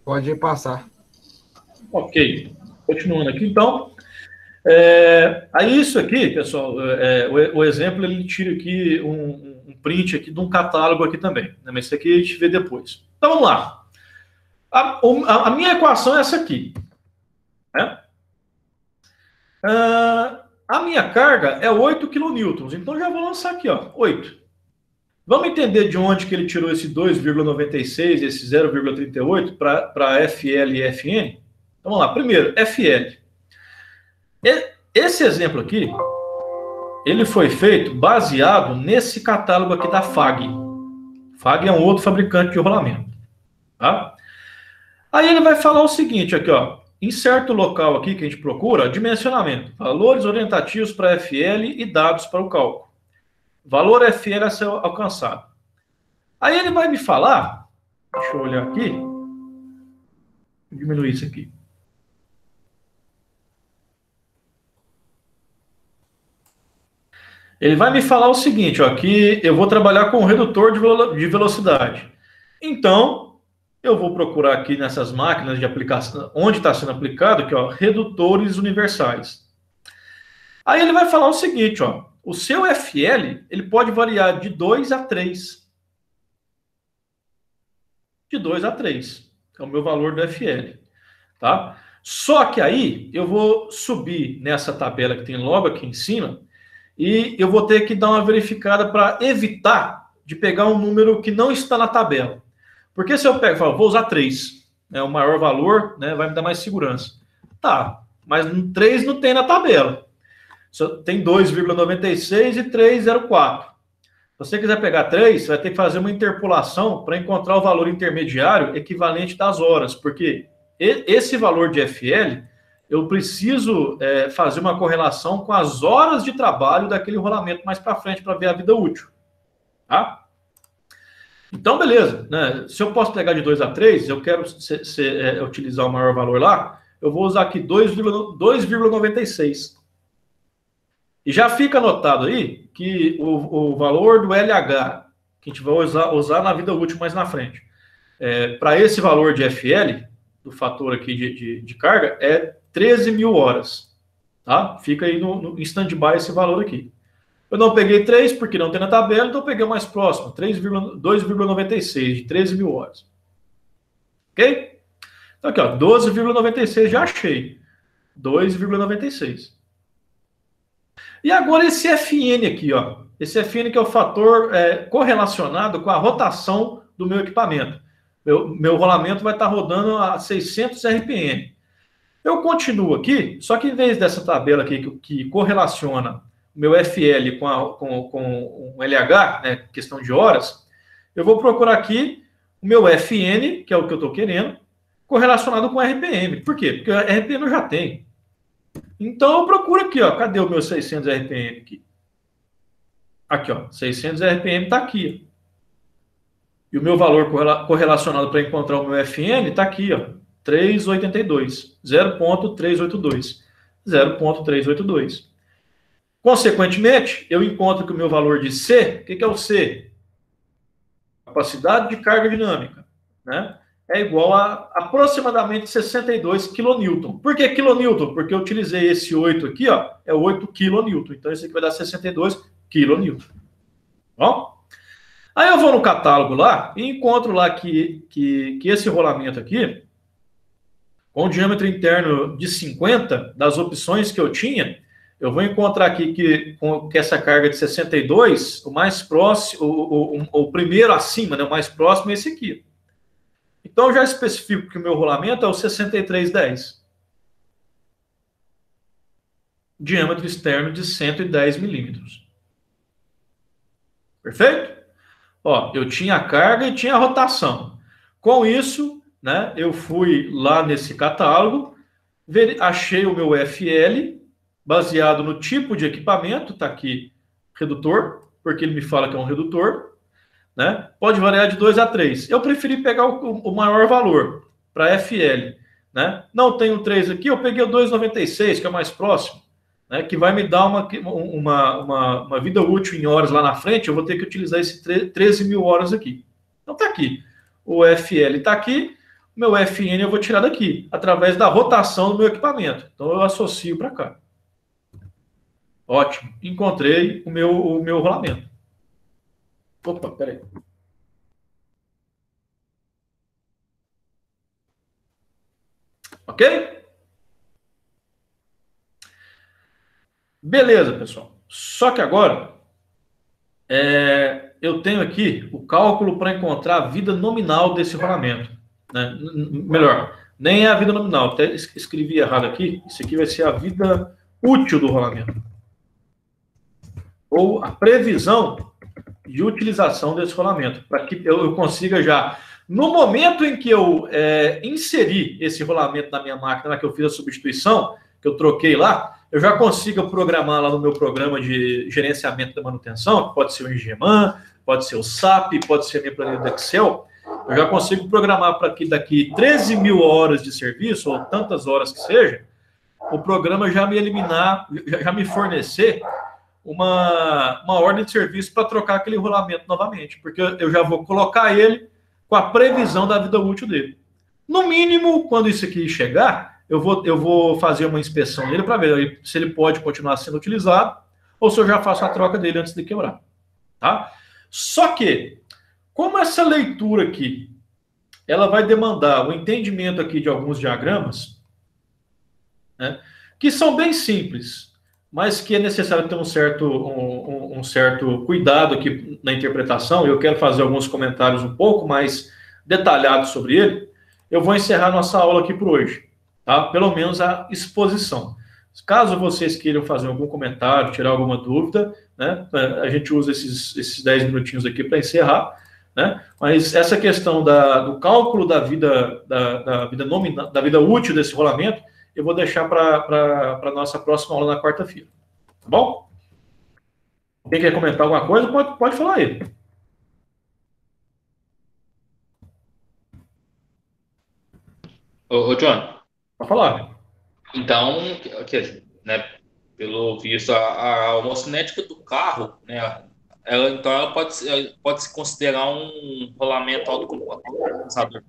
Pode passar. Ok. Continuando aqui, então. Aí isso aqui, pessoal, o exemplo, ele tira aqui um print aqui de um catálogo aqui também, né? Mas isso aqui a gente vê depois. Então, vamos lá. A minha equação é essa aqui, né? A minha carga é 8 kN, então já vou lançar aqui, ó, 8. Vamos entender de onde que ele tirou esse 2,96, esse 0,38 para FL e FN? Então, vamos lá. Primeiro, FL. Esse exemplo aqui, ele foi feito baseado nesse catálogo aqui da FAG. FAG é um outro fabricante de rolamento. Tá? Aí ele vai falar o seguinte aqui, ó. Em certo local aqui que a gente procura, dimensionamento. Valores orientativos para FL e dados para o cálculo. Valor FL a ser alcançado. Aí ele vai me falar, deixa eu olhar aqui, vou diminuir isso aqui. Ele vai me falar o seguinte, ó, que eu vou trabalhar com um redutor de velocidade. Então, eu vou procurar aqui nessas máquinas de aplicação, onde está sendo aplicado, aqui, ó, redutores universais. Aí ele vai falar o seguinte, ó, o seu FL, ele pode variar de 2 a 3. De 2 a 3. É o meu valor do FL. Tá? Só que aí, eu vou subir nessa tabela que tem logo aqui em cima, e eu vou ter que dar uma verificada para evitar de pegar um número que não está na tabela. Porque se eu pego e falo, vou usar 3, né, o maior valor, né, vai me dar mais segurança. Tá, mas 3 não tem na tabela. Só tem 2,96 e 3,04. Se você quiser pegar 3, você vai ter que fazer uma interpolação para encontrar o valor intermediário equivalente das horas, porque esse valor de FL, eu preciso fazer uma correlação com as horas de trabalho daquele rolamento mais para frente para ver a vida útil. Tá? Então, beleza. Né? Se eu posso pegar de 2 a 3, eu quero utilizar o maior valor lá, eu vou usar aqui 2,96. E já fica anotado aí que o valor do LH, que a gente vai usar na vida útil mais na frente, para esse valor de FL, do fator aqui de carga, é 13 mil horas. Tá? Fica aí no stand-by esse valor aqui. Eu não peguei 3 porque não tem na tabela, então eu peguei o mais próximo, 2,96 de 13 mil horas. Ok? Então aqui, ó, 12,96 já achei. 2,96. E agora esse FN aqui, ó. Esse FN que é o fator correlacionado com a rotação do meu equipamento. Meu rolamento vai estar rodando a 600 RPM. Eu continuo aqui, só que em vez dessa tabela aqui que correlaciona o meu FL com o LH, né, questão de horas, eu vou procurar aqui o meu FN, que é o que eu estou querendo, correlacionado com o RPM. Por quê? Porque o RPM eu já tenho. Então eu procuro aqui, ó, cadê o meu 600 RPM aqui? Aqui, ó, 600 RPM está aqui. Ó. E o meu valor correlacionado para encontrar o meu FN está aqui, ó, 382, 0,382, 0,382. Consequentemente, eu encontro que o meu valor de C, o que é o C? Capacidade de carga dinâmica, né? É igual a aproximadamente 62 kN. Por que kN? Porque eu utilizei esse 8 aqui, ó, é 8 kN. Então, esse aqui vai dar 62 kN. Bom? Aí eu vou no catálogo lá e encontro lá que esse rolamento aqui, com diâmetro interno de 50, das opções que eu tinha, eu vou encontrar aqui que essa carga de 62, o mais próximo, o primeiro acima, né, o mais próximo é esse aqui. Então, eu já especifico que o meu rolamento é o 6310. Diâmetro externo de 110 milímetros. Perfeito? Ó, eu tinha a carga e tinha a rotação. Com isso, né, eu fui lá nesse catálogo, achei o meu FL, baseado no tipo de equipamento, está aqui, redutor, porque ele me fala que é um redutor. né? Pode variar de 2 a 3. Eu preferi pegar o maior valor para FL, né? Não tenho 3 aqui, eu peguei o 2,96, que é o mais próximo, né? Que vai me dar uma vida útil em horas lá na frente. Eu vou ter que utilizar esse 13 mil horas aqui. Então tá aqui. O FL está aqui, o meu FN eu vou tirar daqui, através da rotação do meu equipamento. Então eu associo para cá. Ótimo. Encontrei o meu rolamento. Opa, peraí. Ok? Beleza, pessoal. Só que agora eu tenho aqui o cálculo para encontrar a vida nominal desse rolamento, né? Melhor, nem é a vida nominal, até escrevi errado aqui. Isso aqui vai ser a vida útil do rolamento, ou a previsão de utilização desse rolamento, para que eu consiga já, no momento em que eu inserir esse rolamento na minha máquina, que eu fiz a substituição, que eu troquei lá, eu já consigo programar lá no meu programa de gerenciamento da manutenção, que pode ser o Engeman, pode ser o SAP, pode ser a minha planilha do Excel. Eu já consigo programar para que daqui 13 mil horas de serviço, ou tantas horas que seja, o programa já me eliminar, já me fornecer uma ordem de serviço para trocar aquele rolamento novamente, porque eu já vou colocar ele com a previsão da vida útil dele. No mínimo, quando isso aqui chegar, eu vou fazer uma inspeção dele para ver se ele pode continuar sendo utilizado ou se eu já faço a troca dele antes de quebrar. Tá? Só que, como essa leitura aqui, ela vai demandar o entendimento aqui de alguns diagramas, né, que são bem simples, mas que é necessário ter um certo cuidado aqui na interpretação. Eu quero fazer alguns comentários um pouco mais detalhados sobre ele. Eu vou encerrar nossa aula aqui por hoje, tá? Pelo menos a exposição. Caso vocês queiram fazer algum comentário, tirar alguma dúvida, né, a gente usa esses 10 minutinhos aqui para encerrar, né? Mas essa questão do cálculo da vida nominal, da vida útil desse rolamento, eu vou deixar para a nossa próxima aula na quarta-feira. Tá bom? Quem quer comentar alguma coisa, pode falar aí. Ô, John. Pode falar. Então, né, pelo visto, a homocinética do carro, né, ela pode se considerar um rolamento autocompensador.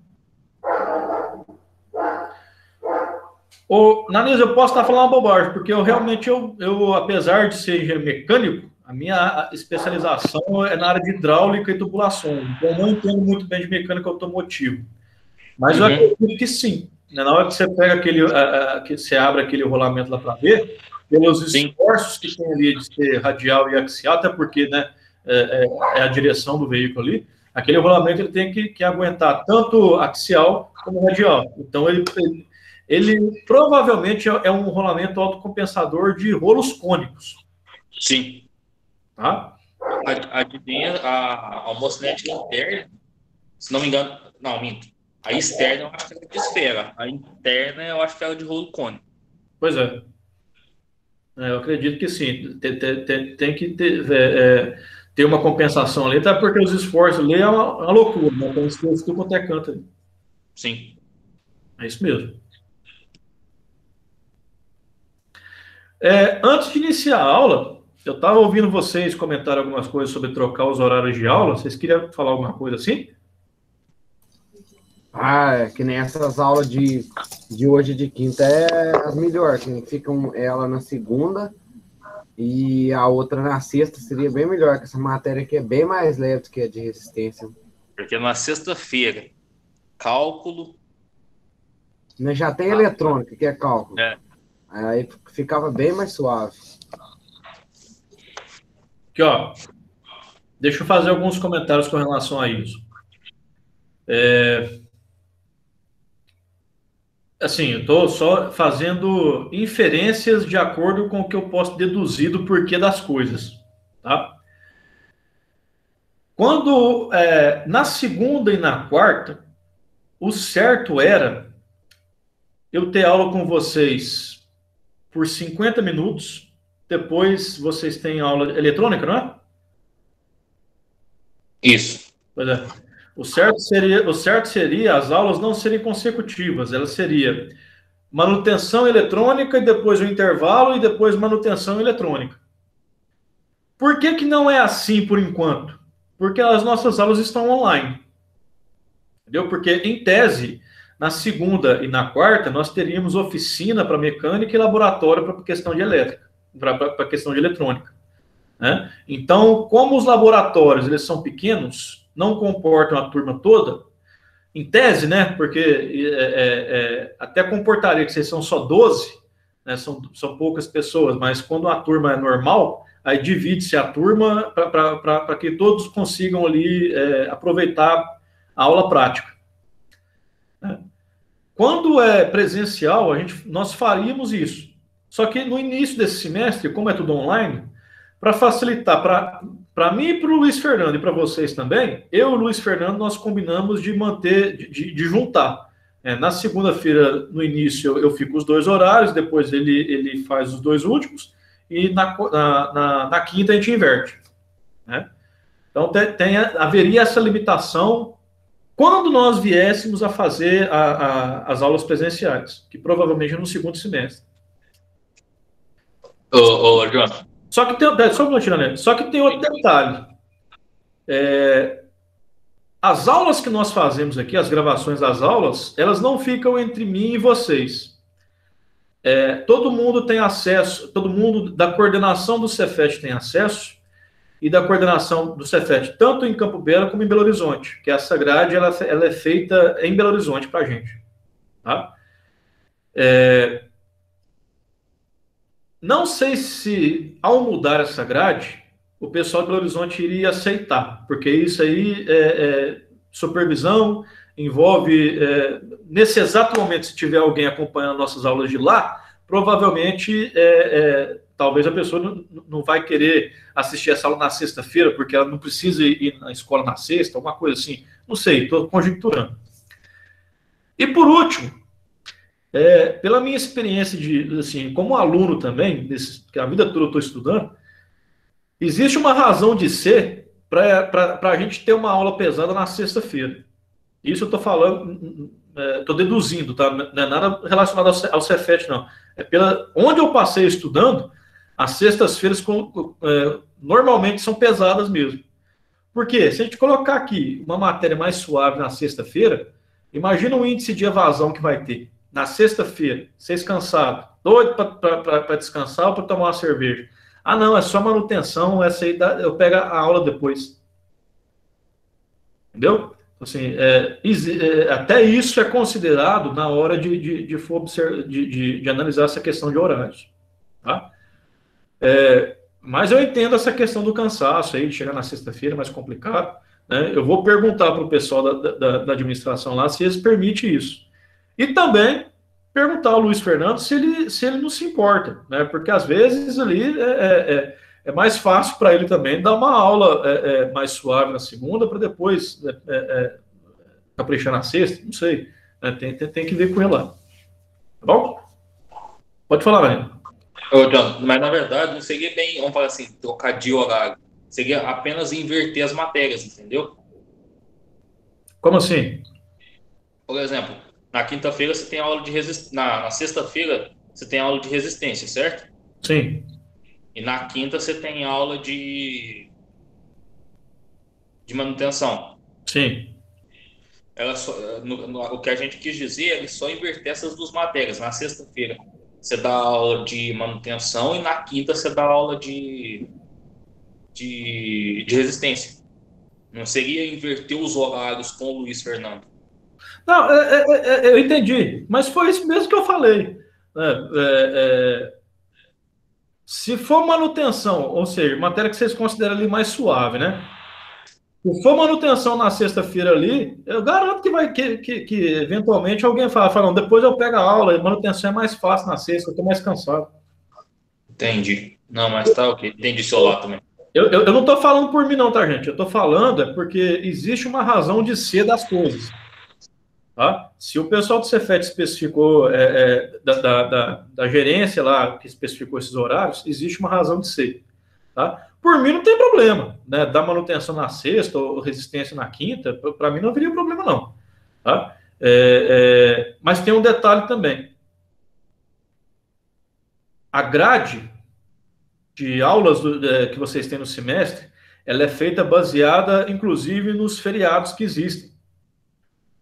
Nanise, eu posso estar falando uma bobagem, porque eu realmente, apesar de ser engenheiro mecânico, a minha especialização é na área de hidráulica e tubulação. Então, eu não entendo muito bem de mecânica automotiva. Mas eu acredito que sim. Na hora que você pega que você abre aquele rolamento lá para ver, pelos esforços que tem ali de ser radial e axial, até porque, né, é a direção do veículo ali, aquele rolamento ele tem que aguentar tanto axial como radial. Então, ele provavelmente é um rolamento autocompensador de rolos cônicos. Sim. Tá? A homocinética interna, se não me engano, não, minto. A externa eu acho que era de esfera. A interna eu acho que era de rolo cônico. Pois é. Eu acredito que sim. Tem que ter uma compensação ali, até porque os esforços ali é uma loucura, né? Tem esforço tudo quanto é canto ali. Sim. É isso mesmo. Antes de iniciar a aula, eu estava ouvindo vocês comentar algumas coisas sobre trocar os horários de aula. Vocês queriam falar alguma coisa assim? Que nem essas aulas de hoje de quinta é as melhores. Ficam ela na segunda e a outra na sexta seria bem melhor, que essa matéria aqui é bem mais leve do que a de resistência. Porque na sexta-feira, cálculo... Já tem eletrônica, que é cálculo. Aí ficava bem mais suave. Aqui, ó. Deixa eu fazer alguns comentários com relação a isso. Assim, eu estou só fazendo inferências de acordo com o que eu posso deduzir do porquê das coisas, tá? Quando, na segunda e na quarta, o certo era eu ter aula com vocês por 50 minutos, depois vocês têm aula eletrônica, não é? Isso. Pois é. O certo seria as aulas não serem consecutivas, ela seria manutenção eletrônica e depois o intervalo e depois manutenção eletrônica. Por que não é assim por enquanto? Porque as nossas aulas estão online. Entendeu? Porque, em tese, na segunda e na quarta, nós teríamos oficina para mecânica e laboratório para questão de elétrica, para questão de eletrônica. Né? Então, como os laboratórios eles são pequenos, não comportam a turma toda, em tese, né? Porque até comportaria que vocês são só 12, né? São poucas pessoas, mas quando a turma é normal, aí divide-se a turma para que todos consigam ali aproveitar a aula prática. Quando é presencial, nós faríamos isso. Só que no início desse semestre, como é tudo online, para facilitar para mim e para o Luiz Fernando e para vocês também, eu e o Luiz Fernando, nós combinamos de manter, de juntar. Na segunda-feira, no início, eu fico os 2 horários, depois ele faz os 2 últimos, e na quinta a gente inverte. Né? Então, haveria essa limitação quando nós viéssemos a fazer as aulas presenciais, que provavelmente é no segundo semestre. João. Só que tem outro detalhe. As aulas que nós fazemos aqui, as gravações das aulas, elas não ficam entre mim e vocês. Todo mundo tem acesso, todo mundo da coordenação do Cefet tem acesso, e da coordenação do Cefet, tanto em Campo Belo como em Belo Horizonte, que essa grade ela é feita em Belo Horizonte para a gente. Tá? Não sei se, ao mudar essa grade, o pessoal de Belo Horizonte iria aceitar, porque isso aí supervisão, envolve, nesse exato momento, se tiver alguém acompanhando nossas aulas de lá, provavelmente, talvez a pessoa não vai querer assistir essa aula na sexta-feira, porque ela não precisa ir na escola na sexta, alguma coisa assim. Não sei, estou conjecturando. E por último, pela minha experiência assim, como aluno também, que a vida toda eu estou estudando, existe uma razão de ser para a gente ter uma aula pesada na sexta-feira. Isso eu estou falando, estou deduzindo, tá? Não é nada relacionado ao Cefet, não. Onde eu passei estudando, as sextas-feiras normalmente são pesadas mesmo. Por quê? Se a gente colocar aqui uma matéria mais suave na sexta-feira, imagina o índice de evasão que vai ter. Na sexta-feira, vocês cansados, doido para descansar ou para tomar uma cerveja. Ah, não, é só manutenção, essa aí eu pego a aula depois. Entendeu? Assim, até isso é considerado na hora de analisar essa questão de horários. Tá? Mas eu entendo essa questão do cansaço aí, de chegar na sexta-feira, mais complicado. Né? Eu vou perguntar para o pessoal da administração lá se eles permitem isso. E também perguntar ao Luiz Fernando se ele não se importa, né? Porque às vezes ali é mais fácil para ele também dar uma aula mais suave na segunda, para depois caprichar na sexta, não sei. Né? Tem que ver com ele lá. Tá bom? Pode falar, Maria. John, mas na verdade não seria bem, vamos falar assim, trocar de horário. Seria apenas inverter as matérias, entendeu? Como assim? Por exemplo, na quinta-feira você tem aula de resistência. Na sexta-feira você tem aula de resistência, certo? Sim. E na quinta você tem aula de manutenção. Sim. O que a gente quis dizer é só inverter essas 2 matérias. Na sexta-feira você dá aula de manutenção e na quinta você dá aula de resistência. Não seria inverter os horários com o Luiz Fernando. Não, eu entendi, mas foi isso mesmo que eu falei. Se for manutenção, ou seja, matéria que vocês consideram ali mais suave, né? Se for manutenção na sexta-feira ali, eu garanto que eventualmente alguém fala, não, depois eu pego a aula, a manutenção é mais fácil na sexta, eu estou mais cansado. Entendi. Não, mas tá ok. Entendi seu lado também. Eu não estou falando por mim não, tá, gente? Eu estou falando porque existe uma razão de ser das coisas. Tá? Se o pessoal do Cefet especificou, da gerência lá, que especificou esses horários, existe uma razão de ser. Tá? Por mim não tem problema, né? Dar manutenção na sexta ou resistência na quinta, para mim não haveria problema não. Tá? Mas tem um detalhe também. A grade de aulas que vocês têm no semestre, ela é feita baseada, inclusive, nos feriados que existem.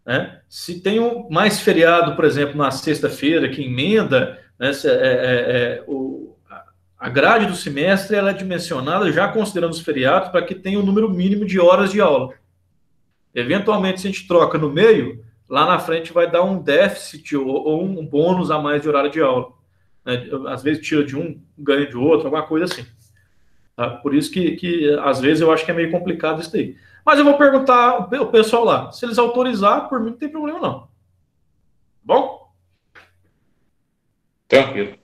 Né? Se tem mais feriado, por exemplo, na sexta-feira, que emenda, né, a grade do semestre ela é dimensionada já considerando os feriados para que tenha um número mínimo de horas de aula. Eventualmente, se a gente troca no meio, lá na frente vai dar um déficit ou um bônus a mais de horário de aula. Né? Às vezes tira de um, ganha de outro, alguma coisa assim. Tá? Por isso que às vezes eu acho que é meio complicado isso daí. Mas eu vou perguntar o pessoal lá. Se eles autorizar, por mim não tem problema não. Bom? Tranquilo.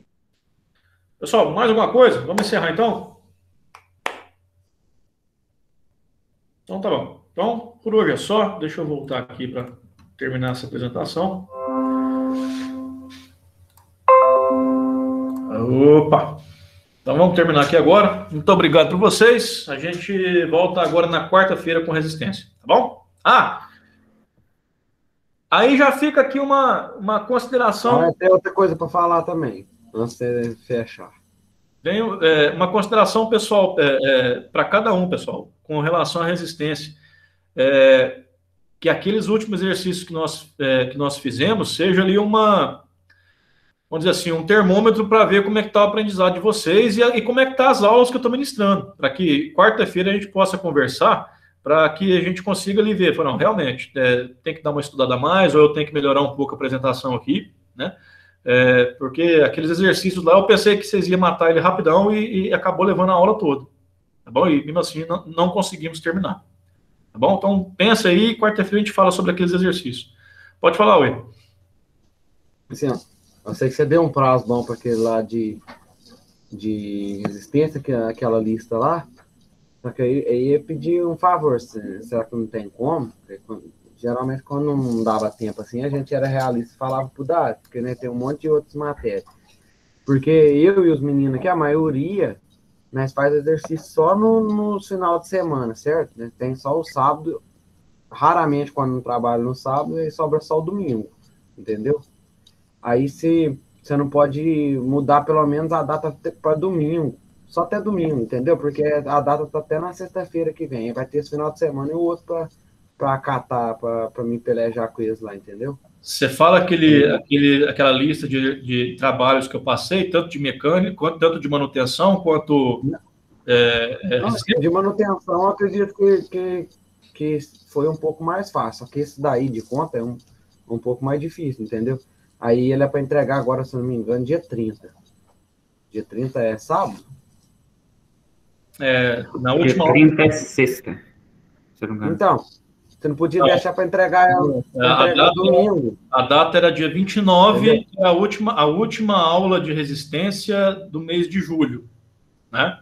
Pessoal, mais alguma coisa? Vamos encerrar então? Então tá bom. Então, por hoje é só. Deixa eu voltar aqui para terminar essa apresentação. Opa! Então vamos terminar aqui agora. Muito obrigado por vocês. A gente volta agora na quarta-feira com resistência, tá bom? Aí já fica aqui uma consideração. Tem outra coisa para falar também, antes de fechar. Tem uma consideração pessoal para cada um, pessoal, com relação à resistência. Que aqueles últimos exercícios que nós fizemos seja ali vamos dizer assim, um termômetro para ver como é que está o aprendizado de vocês e como é que está as aulas que eu estou ministrando, para que quarta-feira a gente possa conversar, para que a gente consiga ali ver, não, realmente, tem que dar uma estudada a mais, ou eu tenho que melhorar um pouco a apresentação aqui, né? Porque aqueles exercícios lá, eu pensei que vocês iam matar ele rapidão e acabou levando a aula toda, tá bom? E mesmo assim, não conseguimos terminar, tá bom? Então, pensa aí, quarta-feira a gente fala sobre aqueles exercícios. Pode falar, Will. Assim, eu sei que você deu um prazo bom para aquele lá de resistência, aquela lista lá. Só que aí ia pedir um favor. Será que não tem como? Porque, geralmente, quando não dava tempo assim, a gente era realista e falava pro Dário, porque né, tem um monte de outras matérias. Porque eu e os meninos aqui, a maioria, nós faz exercício só no final de semana, certo? Tem só o sábado, raramente quando não trabalho no sábado, e sobra só o domingo, entendeu? Aí você não pode mudar pelo menos a data para domingo, só até domingo, entendeu? Porque a data está até na sexta-feira que vem. Aí vai ter esse final de semana e o outro para acatar, para me pelejar com eles lá, entendeu? Você fala aquela lista de trabalhos que eu passei, tanto de mecânico, tanto de manutenção, quanto... de manutenção, eu acredito que foi um pouco mais fácil. Só que esse daí de conta é um pouco mais difícil, entendeu? Aí ele é para entregar agora, se não me engano, dia 30. Dia 30 é sábado? Na última dia 30 é sexta, se eu não me engano. Então, você não podia deixar para entregar domingo. A data era dia 29, é a última aula de resistência do mês de julho, né?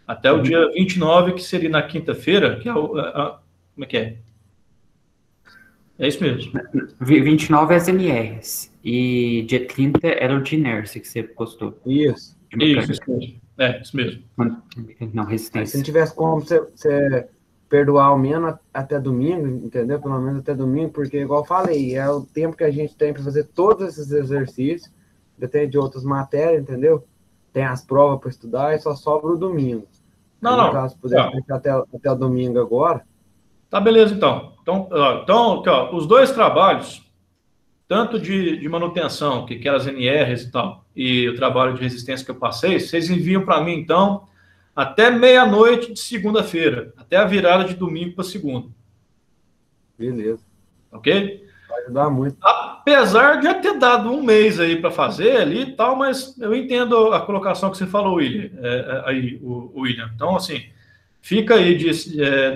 Até o dia 29, que seria na quinta-feira, que é como é que é? É isso mesmo. 29 é as NRs. E dia 30 era o de inércia que você postou. Isso. Isso mesmo. Isso mesmo. Não, resistência. Se não tivesse como você perdoar ao menos até domingo, entendeu? Pelo menos até domingo, porque, igual eu falei, é o tempo que a gente tem para fazer todos esses exercícios, depende de outras matérias, entendeu? Tem as provas para estudar e só sobra o domingo. Não. Caso puder ficar até o domingo agora. Tá, beleza, então. Então aqui, ó, os dois trabalhos, tanto de manutenção, que eram as NRs e tal, e o trabalho de resistência que eu passei, vocês enviam para mim, então, até meia-noite de segunda-feira, até a virada de domingo para segunda. Beleza. Ok? Vai ajudar muito. Apesar de eu ter dado um mês aí para fazer ali e tal, mas eu entendo a colocação que você falou, William. William. Então, assim, fica aí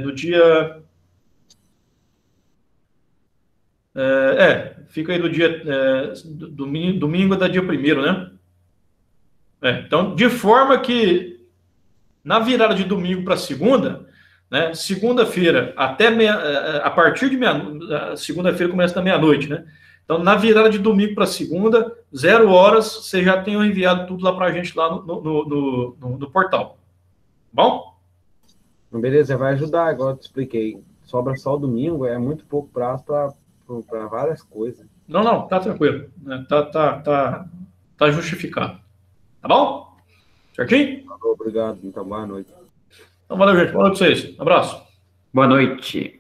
do dia... fica aí do dia... domingo da dia 1º, né? Então, de forma que na virada de domingo para segunda, né? Segunda-feira a partir de segunda-feira começa da meia-noite, né? Então, na virada de domingo para segunda, 0 horas, vocês já tenham enviado tudo lá para a gente lá no portal. Bom? Beleza, vai ajudar, igual eu te expliquei. Sobra só o domingo, é muito pouco prazo para várias coisas. Não, tá tranquilo. Né? Tá justificado. Tá bom? Certinho? Obrigado, então boa noite. Então, valeu, gente. Boa noite pra vocês. Abraço. Boa noite.